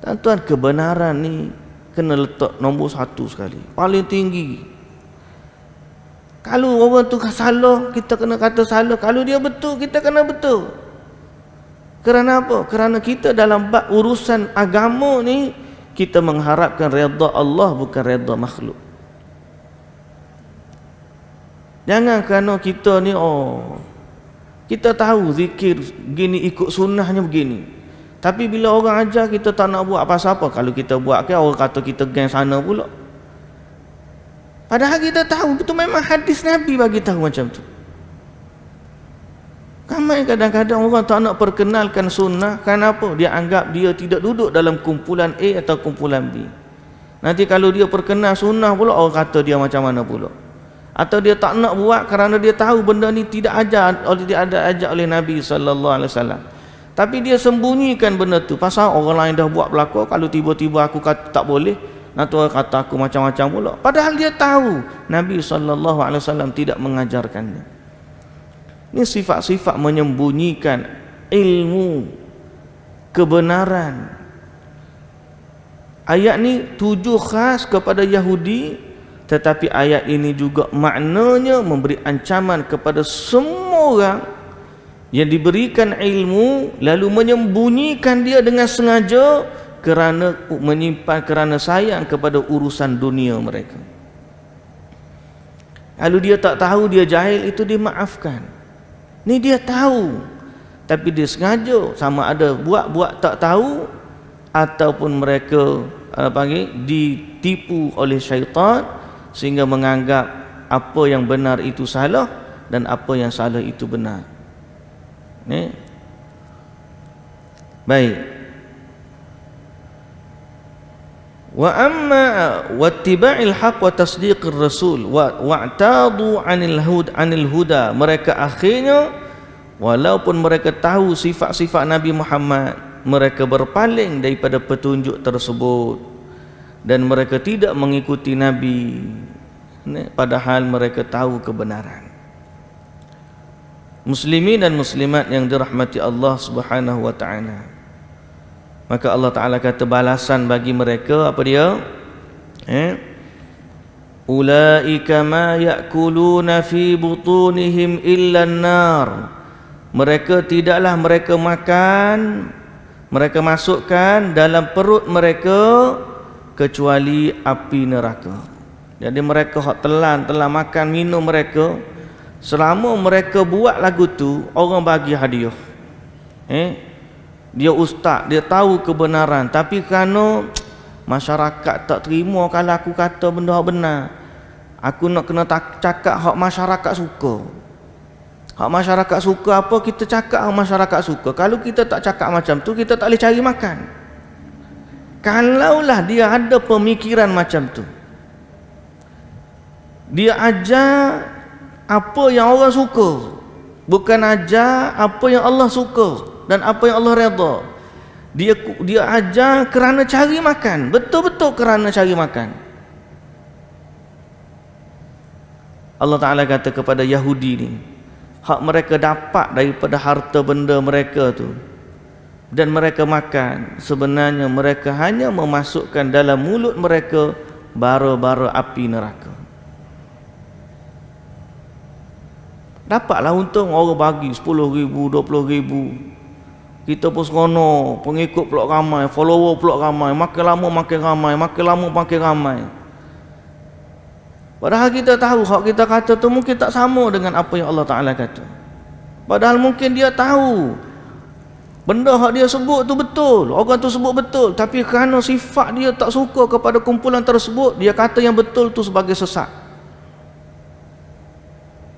Tuan-tuan, kebenaran ni kena letak nombor 1 sekali, paling tinggi. Kalau orang tu salah, kita kena kata salah. Kalau dia betul, kita kena betul. Kerana apa? Kerana kita dalam bab urusan agama ni, kita mengharapkan redha Allah, bukan redha makhluk. Jangan kerana kita ni kita tahu zikir gini, ikut sunnahnya begini, tapi bila orang ajar kita tak nak buat apa-apa. Kalau kita buat ke, orang kata kita geng sana pula. Padahal kita tahu betul memang hadis Nabi bagi tahu macam tu. Ramai kadang-kadang orang tak nak perkenalkan sunnah. Kenapa? Dia anggap dia tidak duduk dalam kumpulan A atau kumpulan B. Nanti kalau dia perkenal sunnah pula, orang kata dia macam mana pula. Atau dia tak nak buat kerana dia tahu benda ni tidak ada ajak oleh Nabi SAW. Tapi dia sembunyikan benda tu. Pasal orang lain dah buat belaka, kalau tiba-tiba aku kata tak boleh, nanti orang kata aku macam-macam pula. Padahal dia tahu Nabi SAW tidak mengajarkannya. Ini sifat-sifat menyembunyikan ilmu kebenaran. Ayat ni tuju khas kepada Yahudi, tetapi ayat ini juga maknanya memberi ancaman kepada semua orang yang diberikan ilmu lalu menyembunyikan dia dengan sengaja kerana menyimpan, kerana sayang kepada urusan dunia mereka. Kalau dia tak tahu, dia jahil, itu dimaafkan. Ni dia tahu, tapi dia sengaja, sama ada buat tak tahu, ataupun mereka ditipu oleh syaitan sehingga menganggap apa yang benar itu salah dan apa yang salah itu benar. Ni baik. Wa amma wattiba'il haqq wa tasdiqir rasul wa'tadu 'anil huda. Mereka akhirnya walaupun mereka tahu sifat-sifat Nabi Muhammad, mereka berpaling daripada petunjuk tersebut dan mereka tidak mengikuti Nabi, padahal mereka tahu kebenaran. muslimin dan muslimat yang dirahmati Allah Subhanahu wa taala. Maka Allah Taala kata balasan bagi mereka apa dia? Ulaika ma ya'kuluna fi butunihim illa an-nar. Mereka tidaklah mereka makan, mereka masukkan dalam perut mereka kecuali api neraka. Jadi mereka hak telan makan minum mereka, selama mereka buat lagu tu, orang bagi hadiah. Dia ustaz, dia tahu kebenaran, tapi kerana masyarakat tak terima kalau aku kata benda benar, aku nak kena cakap hak masyarakat suka. Hak masyarakat suka apa, kita cakap hak masyarakat suka. Kalau kita tak cakap macam tu, kita tak boleh cari makan. Kalaulah dia ada pemikiran macam tu, dia ajar apa yang orang suka, bukan ajar apa yang Allah suka dan apa yang Allah redha. Dia ajar kerana cari makan, betul-betul kerana cari makan. Allah Ta'ala kata kepada Yahudi ni, hak mereka dapat daripada harta benda mereka tu dan mereka makan, sebenarnya mereka hanya memasukkan dalam mulut mereka bara-bara api neraka. Dapatlah untung orang bagi 10,000, 20,000. Kita pun seronok, pengikut pula ramai, follower pula ramai, makin lama makin ramai, makin lama makin ramai. Padahal kita tahu hak kita kata tu mungkin tak sama dengan apa yang Allah Ta'ala kata. Padahal mungkin dia tahu benda hak dia sebut tu betul, orang tu sebut betul, tapi kerana sifat dia tak suka kepada kumpulan tersebut, dia kata yang betul tu sebagai sesat.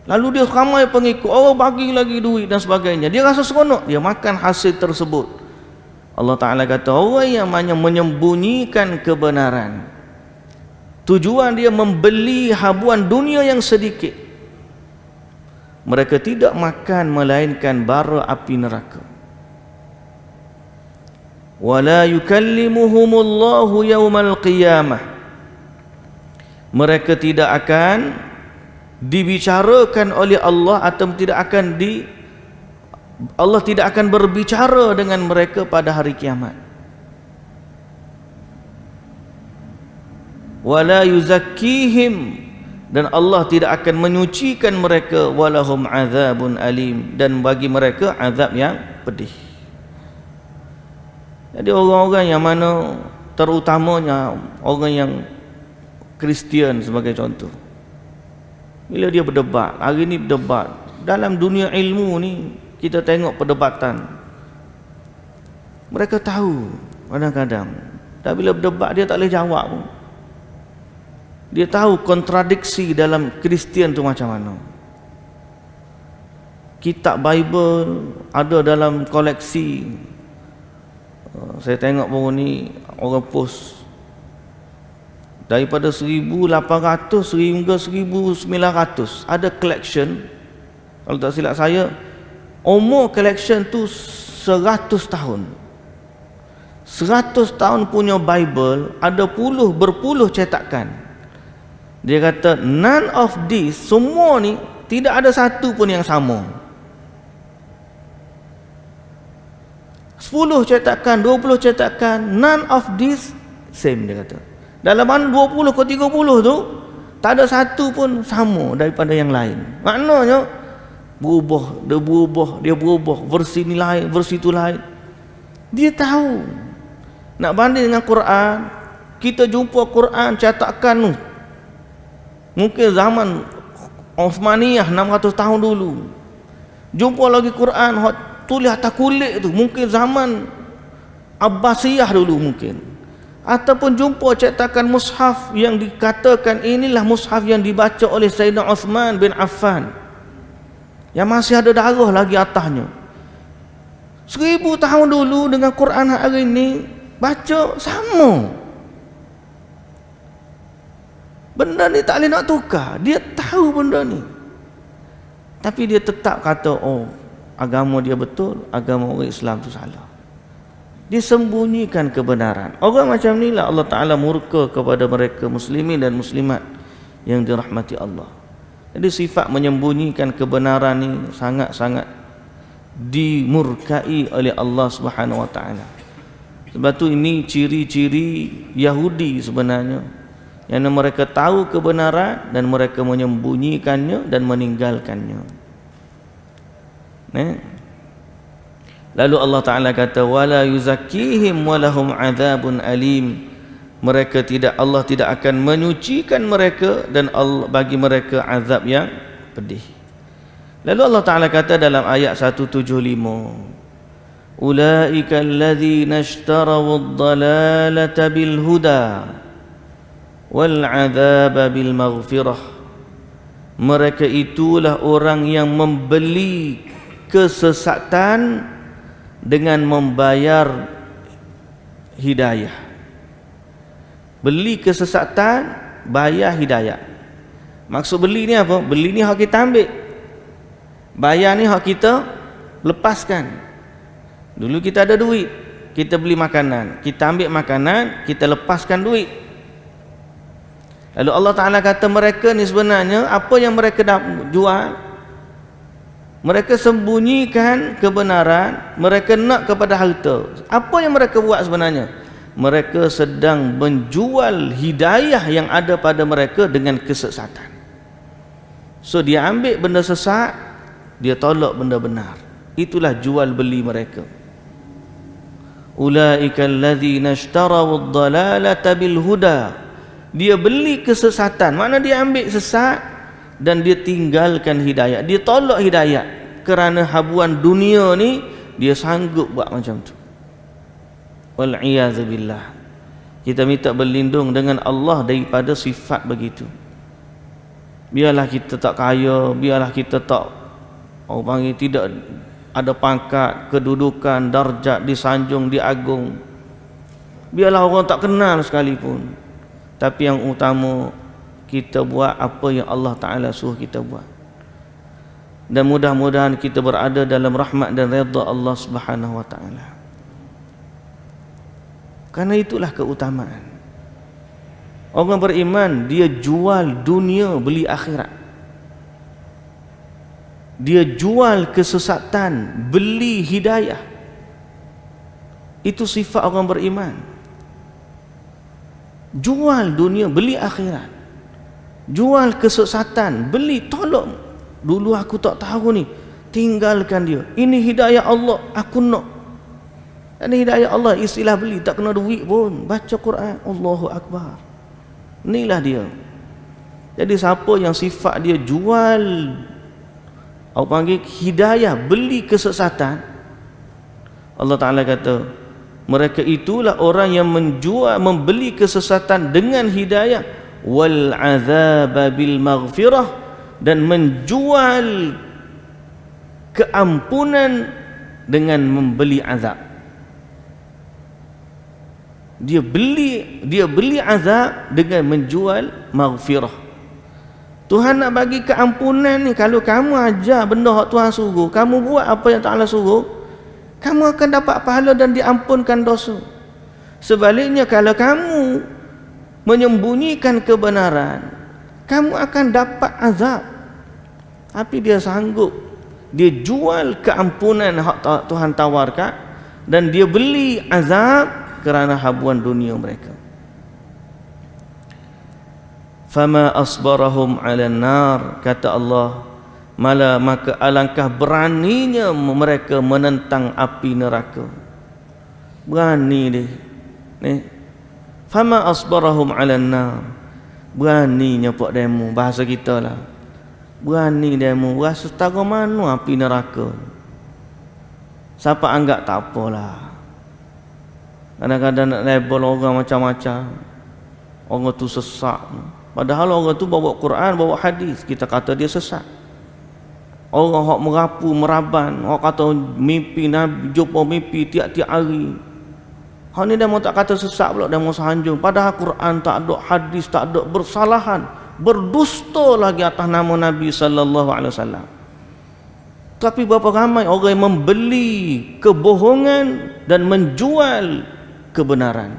Lalu dia ramai pengikut, orang bagi lagi duit dan sebagainya, dia rasa seronok, dia makan hasil tersebut. Allah Ta'ala kata orang yang menyembunyikan kebenaran, tujuan dia membeli habuan dunia yang sedikit, mereka tidak makan melainkan bara api neraka. Wala yukallimuhumullahu yawmal qiyamah. Mereka tidak akan dibicarakan oleh Allah, atau Allah tidak akan berbicara dengan mereka pada hari kiamat. Wala yuzakkihim, dan Allah tidak akan menyucikan mereka. Walahum azabun alim, dan bagi mereka azab yang pedih. Jadi orang-orang yang mana, terutamanya orang yang Kristian sebagai contoh, bila dia berdebat, hari ni berdebat dalam dunia ilmu ni, kita tengok perdebatan, mereka tahu kadang-kadang, tapi bila berdebat dia tak boleh jawab pun. Dia tahu kontradiksi dalam Kristian tu macam mana. Kitab Bible ada dalam koleksi. Saya tengok baru ni orang post daripada 1800 hingga 1900 ada collection. Kalau tak silap saya, umur collection tu 100 tahun. 100 tahun punya Bible, ada berpuluh cetakan. Dia kata none of this, semua ni tidak ada satu pun yang sama. 10 cetakan, 20 cetakan, none of this same, dia kata. Dalam mana 20 ke 30 tu, tak ada satu pun sama daripada yang lain. Maknanya dia berubah, versi ni lain, versi tu lain. Dia tahu. Nak banding dengan Quran, kita jumpa Quran cetakan tu mungkin zaman Uthmaniyah 600 tahun dulu. Jumpa lagi Quran tulis atas kulit tu mungkin zaman Abbasiyah dulu mungkin. Ataupun jumpa cetakan mushaf yang dikatakan inilah mushaf yang dibaca oleh Sayyidina Uthman bin Affan, yang masih ada darah lagi atasnya. 1000 tahun dulu dengan Quran hari ini baca sama. Benda ni tak boleh nak tukar. Dia tahu benda ni, tapi dia tetap kata agama dia betul, agama orang Islam tu salah. Dia sembunyikan kebenaran. Orang macam ni lah Allah Ta'ala murka kepada mereka muslimin dan muslimat yang dirahmati Allah. Jadi sifat menyembunyikan kebenaran ni sangat-sangat dimurkai oleh Allah Subhanahu wa taala. Sebab tu ini ciri-ciri Yahudi sebenarnya, yang mereka tahu kebenaran dan mereka menyembunyikannya dan meninggalkannya. Lalu Allah Taala kata wala yuzakkihim walahum adzabun alim. Allah tidak akan menyucikan mereka dan Allah bagi mereka azab yang pedih. Lalu Allah Taala kata dalam ayat 175, ulaika alladzina ishtaraw ad-dalalata bil huda wal 'adzaba bil maghfirah. Mereka itulah orang yang membeli kesesatan dengan membayar hidayah. Beli kesesatan, bayar hidayah. Maksud beli ni apa? Beli ni hak kita ambil, bayar ni hak kita lepaskan. Dulu kita ada duit, kita beli makanan, kita ambil makanan, kita lepaskan duit. Lalu Allah Ta'ala kata mereka ni sebenarnya apa yang mereka jual, mereka sembunyikan kebenaran, mereka nak kepada harta. Apa yang mereka buat sebenarnya? Mereka sedang menjual hidayah yang ada pada mereka dengan kesesatan. So dia ambil benda sesat, dia tolak benda benar. Itulah jual beli mereka. Ulaika alladzina ishtaraw ad-dalalata bil huda. Dia beli kesesatan, makna dia ambil sesat dan dia tinggalkan hidayah. Dia tolak hidayah kerana habuan dunia ni, dia sanggup buat macam tu. Wal'iyazubillah. Kita minta berlindung dengan Allah daripada sifat begitu. Biarlah kita tak kaya, biarlah kita tak, orang panggil, tidak ada pangkat, kedudukan, darjat, disanjung, diagung. Biarlah orang tak kenal sekalipun, tapi yang utama kita buat apa yang Allah Ta'ala suruh kita buat. Dan mudah-mudahan kita berada dalam rahmat dan redha Allah Subhanahu wa Ta'ala. Karena itulah keutamaan. Orang beriman, dia jual dunia beli akhirat. Dia jual kesesatan beli hidayah. Itu sifat orang beriman. Jual dunia beli akhirat. Jual kesesatan beli tolong. Dulu aku tak tahu ni, tinggalkan dia. Ini hidayah Allah, aku nak. Ini hidayah Allah, istilah beli, tak kena duit pun, baca Quran, Allahu Akbar. Inilah dia. Jadi siapa yang sifat dia jual, orang panggil hidayah, beli kesesatan, Allah Ta'ala kata mereka itulah orang yang menjual, membeli kesesatan dengan hidayah, wal azaba bil maghfirah, dan menjual keampunan dengan membeli azab. Dia beli azab dengan menjual maghfirah. Tuhan nak bagi keampunan ni, kalau kamu ajar benda yang Tuhan suruh, kamu buat apa yang Ta'ala suruh, kamu akan dapat pahala dan diampunkan dosa. Sebaliknya kalau kamu menyembunyikan kebenaran, kamu akan dapat azab. Tapi dia sanggup, dia jual keampunan yang Tuhan tawarkan, dan dia beli azab kerana habuan dunia mereka. Fama asbarahum 'alan nar, kata Allah, maka alangkah beraninya mereka menentang api neraka. Berani dia ni. Fama asbarahum 'alan nar, beraninya buat demo, bahasa kita lah. Berani demo, rasa setara mana api neraka. Siapa anggap tak apalah. Kadang-kadang nak label orang macam-macam, orang tu sesat, padahal orang tu bawa Quran, bawa hadis, kita kata dia sesat. Orang hak merapu, meraban, hak kata mimpi Nabi, jumpa mimpi tiap-tiap hari, hak ni dia mau tak kata sesat pula, dia mau sanjung. Padahal Quran tak ada, hadis tak ada, bersalahan, berdusta lagi atas nama Nabi sallallahu alaihi wasallam. Tapi berapa ramai orang yang membeli kebohongan dan menjual kebenaran.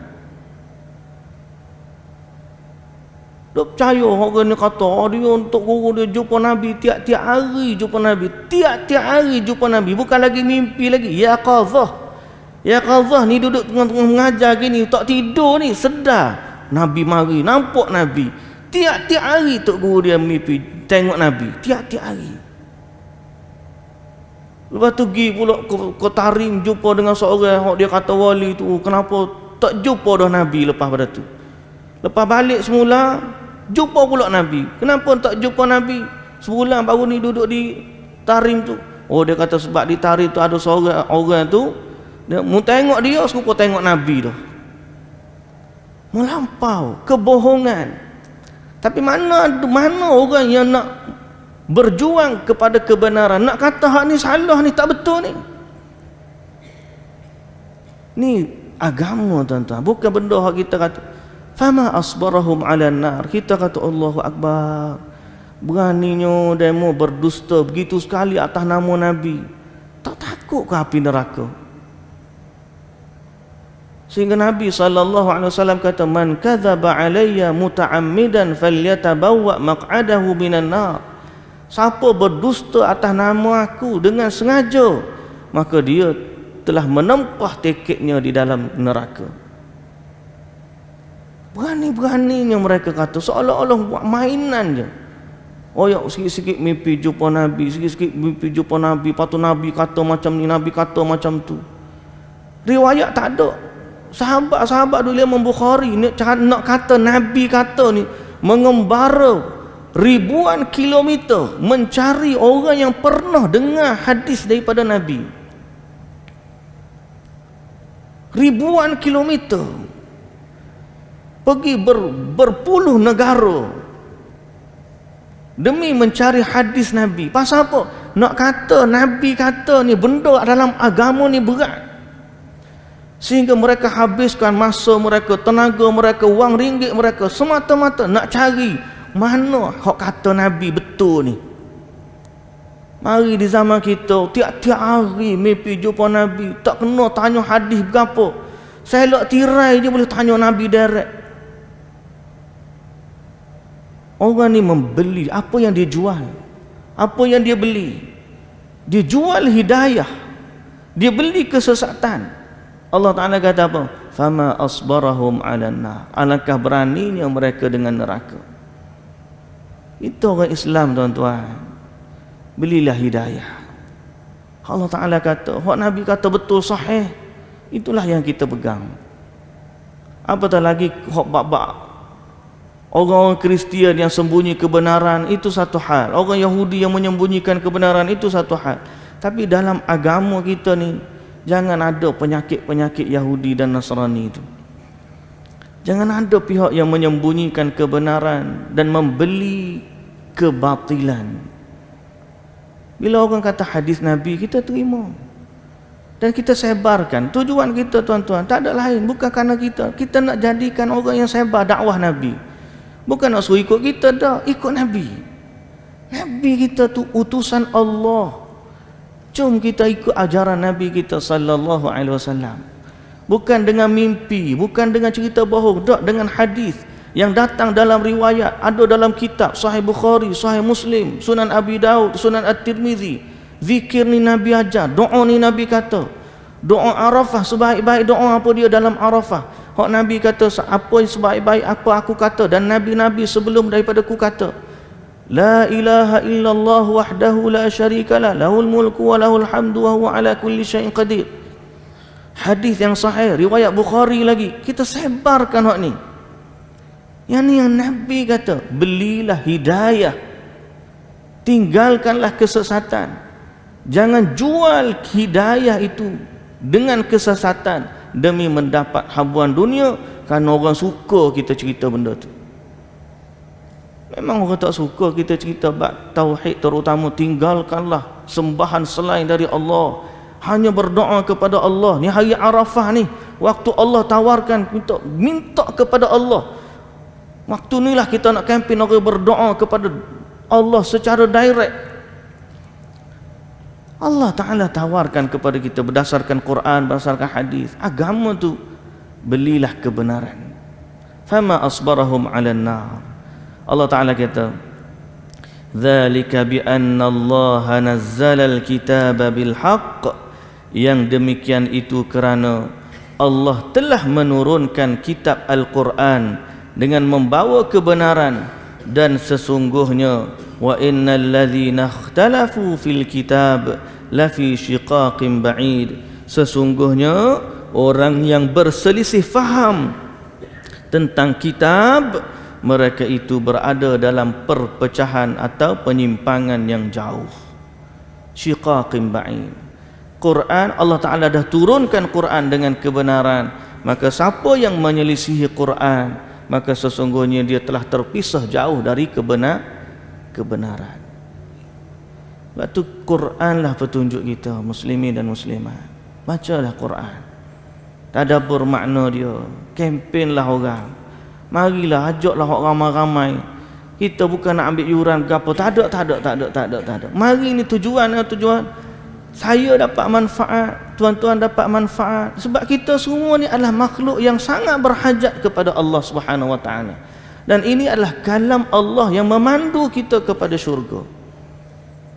Dok percaya orang ni kata dia untuk guru dia jumpa Nabi tiap-tiap hari jumpa Nabi. Tiap-tiap hari jumpa Nabi. Bukan lagi mimpi lagi. Ya qadhah. Ya qadhah ni duduk tengah-tengah mengajar gini. Tak tidur ni. Sedar. Nabi mari. Nampak Nabi. Tiap-tiap hari tok guru dia mimpi. Tengok Nabi. Tiap-tiap hari. Lepas tu pergi pula ke Tarim. Jumpa dengan seorang. Dia kata wali tu. Kenapa tak jumpa dah Nabi lepas pada tu. Lepas balik semula. Jumpa pula Nabi. Kenapa tak jumpa Nabi? Sebulan baru ni duduk di Tarim tu. Oh, dia kata sebab di Tarim tu ada seorang orang tu dia mau tengok dia serupa tengok Nabi tu. Melampau kebohongan. Tapi mana orang yang nak berjuang kepada kebenaran, nak kata hak ni salah ni, tak betul ni. Ni agama tuan-tuan, bukan benda hak kita kata fama asbarahum 'alan nar. Kita kata Allahu akbar. Beraninya demo berdusta begitu sekali atas nama Nabi. Tak takut ke api neraka? Sehingga Nabi SAW kata man kadzaba alayya muta'ammidan falyatabawwa maq'adahu minan nar. Siapa berdusta atas nama aku dengan sengaja, maka dia telah menempah tiketnya di dalam neraka. Berani-beraninya mereka kata seolah-olah buat mainan je. Oh ya, sikit-sikit mimpi jumpa Nabi, sikit-sikit mimpi jumpa Nabi, lepas tu Nabi kata macam ni, Nabi kata macam tu. Riwayat tak ada. Sahabat-sahabat dulu Imam Bukhari nak kata Nabi kata ni mengembara ribuan kilometer mencari orang yang pernah dengar hadis daripada Nabi. Ribuan kilometer. Pergi berpuluh negara demi mencari hadis Nabi. Pasal apa? Nak kata Nabi kata ni benda dalam agama ni berat. Sehingga mereka habiskan masa mereka, tenaga mereka, wang ringgit mereka semata-mata nak cari mana hak kata Nabi betul ni. Mari di zaman kita tiap-tiap hari mimpi jumpa Nabi, tak kena tanya hadis berapa. Selok tirai je boleh tanya Nabi direct. Orang ni membeli apa yang dia jual, apa yang dia beli. Dia jual hidayah, dia beli kesesatan. Allah Ta'ala kata apa? Fama asbarahum 'alan nar. Alangkah beraninya mereka dengan neraka. Itu orang Islam tuan-tuan. Belilah hidayah. Allah Ta'ala kata, hak Nabi kata betul sahih, itulah yang kita pegang. Apatah lagi hak bab-bab orang-orang Kristian yang sembunyi kebenaran, itu satu hal. Orang Yahudi yang menyembunyikan kebenaran, itu satu hal. Tapi dalam agama kita ni, jangan ada penyakit-penyakit Yahudi dan Nasrani itu. Jangan ada pihak yang menyembunyikan kebenaran dan membeli kebatilan. Bila orang kata hadis Nabi, kita terima dan kita sebarkan. Tujuan kita tuan-tuan tak ada lain, bukan kerana kita nak jadikan orang yang sebar dakwah Nabi. Bukan nak suruh ikut kita dah, ikut Nabi. Nabi kita tu utusan Allah. Jom kita ikut ajaran Nabi kita sallallahu alaihi wasallam. Bukan dengan mimpi, bukan dengan cerita bohong, tak, dengan hadis yang datang dalam riwayat, ada dalam kitab Sahih Bukhari, Sahih Muslim, Sunan Abi Daud, Sunan At-Tirmizi. Zikir ni Nabi ajar, doa ni Nabi kata. Doa Arafah, sebaik-baik doa apa dia dalam Arafah. Hak Nabi kata apa yang sebaik-baik apa aku kata, dan Nabi-Nabi sebelum daripada ku kata. La ilaha illallah wahdahu la syarikalah, lahul mulku wa lahul hamdu wa huwa ala kulli syai'in qadir. Hadis yang sahih, riwayat Bukhari lagi. Kita sebarkan hak ni. Yang ni yang Nabi kata, belilah hidayah, tinggalkanlah kesesatan. Jangan jual hidayah itu dengan kesesatan demi mendapat habuan dunia, kerana orang suka kita cerita benda tu. Memang orang tak suka kita cerita bab tauhid, terutama tinggalkanlah sembahan selain dari Allah, hanya berdoa kepada Allah. Ni hari Arafah ni, waktu Allah tawarkan minta kepada Allah. Waktu ni lah kita nak kempen orang berdoa kepada Allah secara direct. Allah Ta'ala tawarkan kepada kita berdasarkan Quran, berdasarkan hadis. Agama tu belilah kebenaran. Fama asbarahum 'alan nar. Allah Ta'ala kata, dzalika bi anna Allah nazzala al-kitaba bil haqq, yang demikian itu kerana Allah telah menurunkan kitab Al-Quran dengan membawa kebenaran, dan sesungguhnya wa innal ladzina ikhtalafu fil kitab lafi shiqaqin ba'id, sesungguhnya orang yang berselisih faham tentang kitab, mereka itu berada dalam perpecahan atau penyimpangan yang jauh. Shiqaqin ba'id. Quran, Allah Ta'ala dah turunkan Quran dengan kebenaran, maka siapa yang menyelisihi Quran, maka sesungguhnya dia telah terpisah jauh dari kebenaran. Sebab tu Quranlah petunjuk kita, muslimin dan muslimat. Bacalah Quran, tadabbur makna dia, kempenlah orang. Marilah ajaklah orang ramai-ramai. Kita bukan nak ambil yuran ke apa, tak ada. Mari ni tujuan. Saya dapat manfaat, tuan-tuan dapat manfaat, sebab kita semua ni adalah makhluk yang sangat berhajat kepada Allah Subhanahu wa taala. Dan ini adalah kalam Allah yang memandu kita kepada syurga.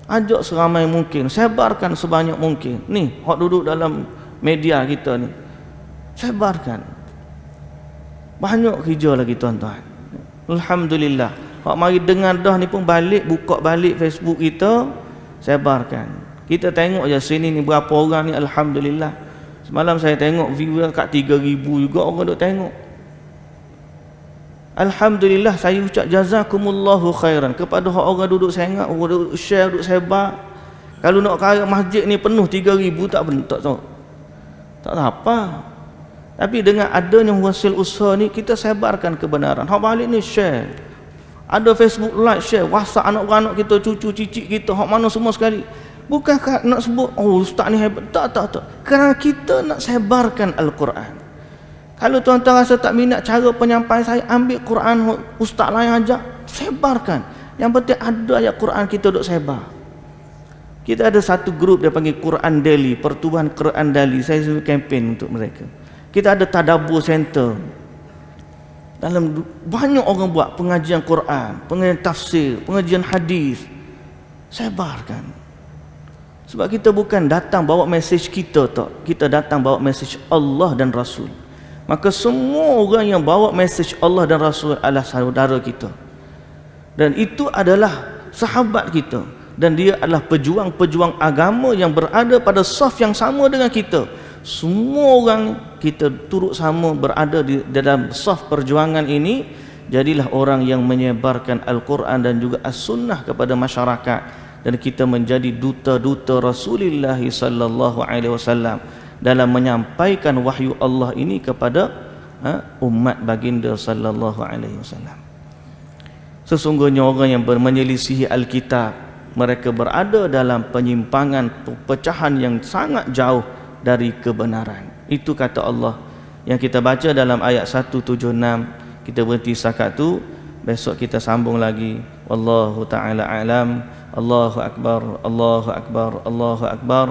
Ajak seramai mungkin, sebarkan sebanyak mungkin. Ni hak duduk dalam media kita ni, sebarkan. Banyak kerja lagi tuan-tuan. Alhamdulillah. Hak mari dengar dah ni pun balik, buka balik Facebook kita, sebarkan. Kita tengok je sini ni berapa orang ni, alhamdulillah. Semalam saya tengok viewer kat 3,000 juga orang duk tengok. Alhamdulillah, saya ucap jazakumullahu khairan kepada orang duduk sangat, orang duduk share, duduk sebar. Kalau nak kaya masjid ni penuh 3,000 tak tahu. Tak apa. Tapi dengan adanya hasil usaha ni, kita sebarkan kebenaran. Hak balik ni share. Ada Facebook like, share, WhatsApp anak-anak kita, cucu cicit kita, hak mana semua sekali. Bukan nak sebut, oh ustaz ni hebat. Tak. Kerana kita nak sebarkan Al-Quran. Kalau tuan-tuan rasa tak minat cara penyampaian saya, ambil Quran ustaz lain ajak, sebarkan. Yang penting ada ayat Quran kita duk sebar. Kita ada satu grup dia panggil Quran Daily, Pertubuhan Quran Daily. Saya suruh kempen untuk mereka. Kita ada Tadabbur Center. Dalam banyak orang buat pengajian Quran, pengajian tafsir, pengajian hadis. Sebarkan. Sebab kita bukan datang bawa mesej kita tak. Kita datang bawa mesej Allah dan Rasul. Maka semua orang yang bawa mesej Allah dan Rasul adalah saudara kita. Dan itu adalah sahabat kita. Dan dia adalah pejuang-pejuang agama yang berada pada saf yang sama dengan kita. Semua orang kita turut sama berada di dalam saf perjuangan ini. Jadilah orang yang menyebarkan Al-Quran dan juga As-Sunnah kepada masyarakat. Dan kita menjadi duta-duta Rasulullah sallallahu alaihi wasallam dalam menyampaikan wahyu Allah ini kepada umat baginda sallallahu alaihi wasallam. Sesungguhnya orang yang menyelisihi Alkitab, mereka berada dalam penyimpangan, perpecahan yang sangat jauh dari kebenaran. Itu kata Allah yang kita baca dalam ayat 176. Kita berhenti setakat tu, besok kita sambung lagi. Wallahu ta'ala a'lam. Allahu akbar, Allahu akbar, Allahu akbar.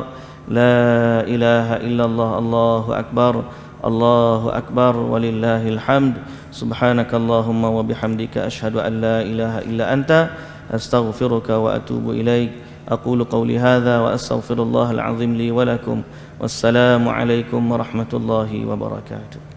La ilaha illallah, Allahu akbar, Allahu akbar, walillahil hamd. Subhanakallahumma wa bihamdika asyhadu an la ilaha illa anta astaghfiruka wa atubu ilaik. Aqulu qawli hadha wa astaghfirullahal azim li wa lakum. Wassalamu alaikum warahmatullahi wabarakatuh.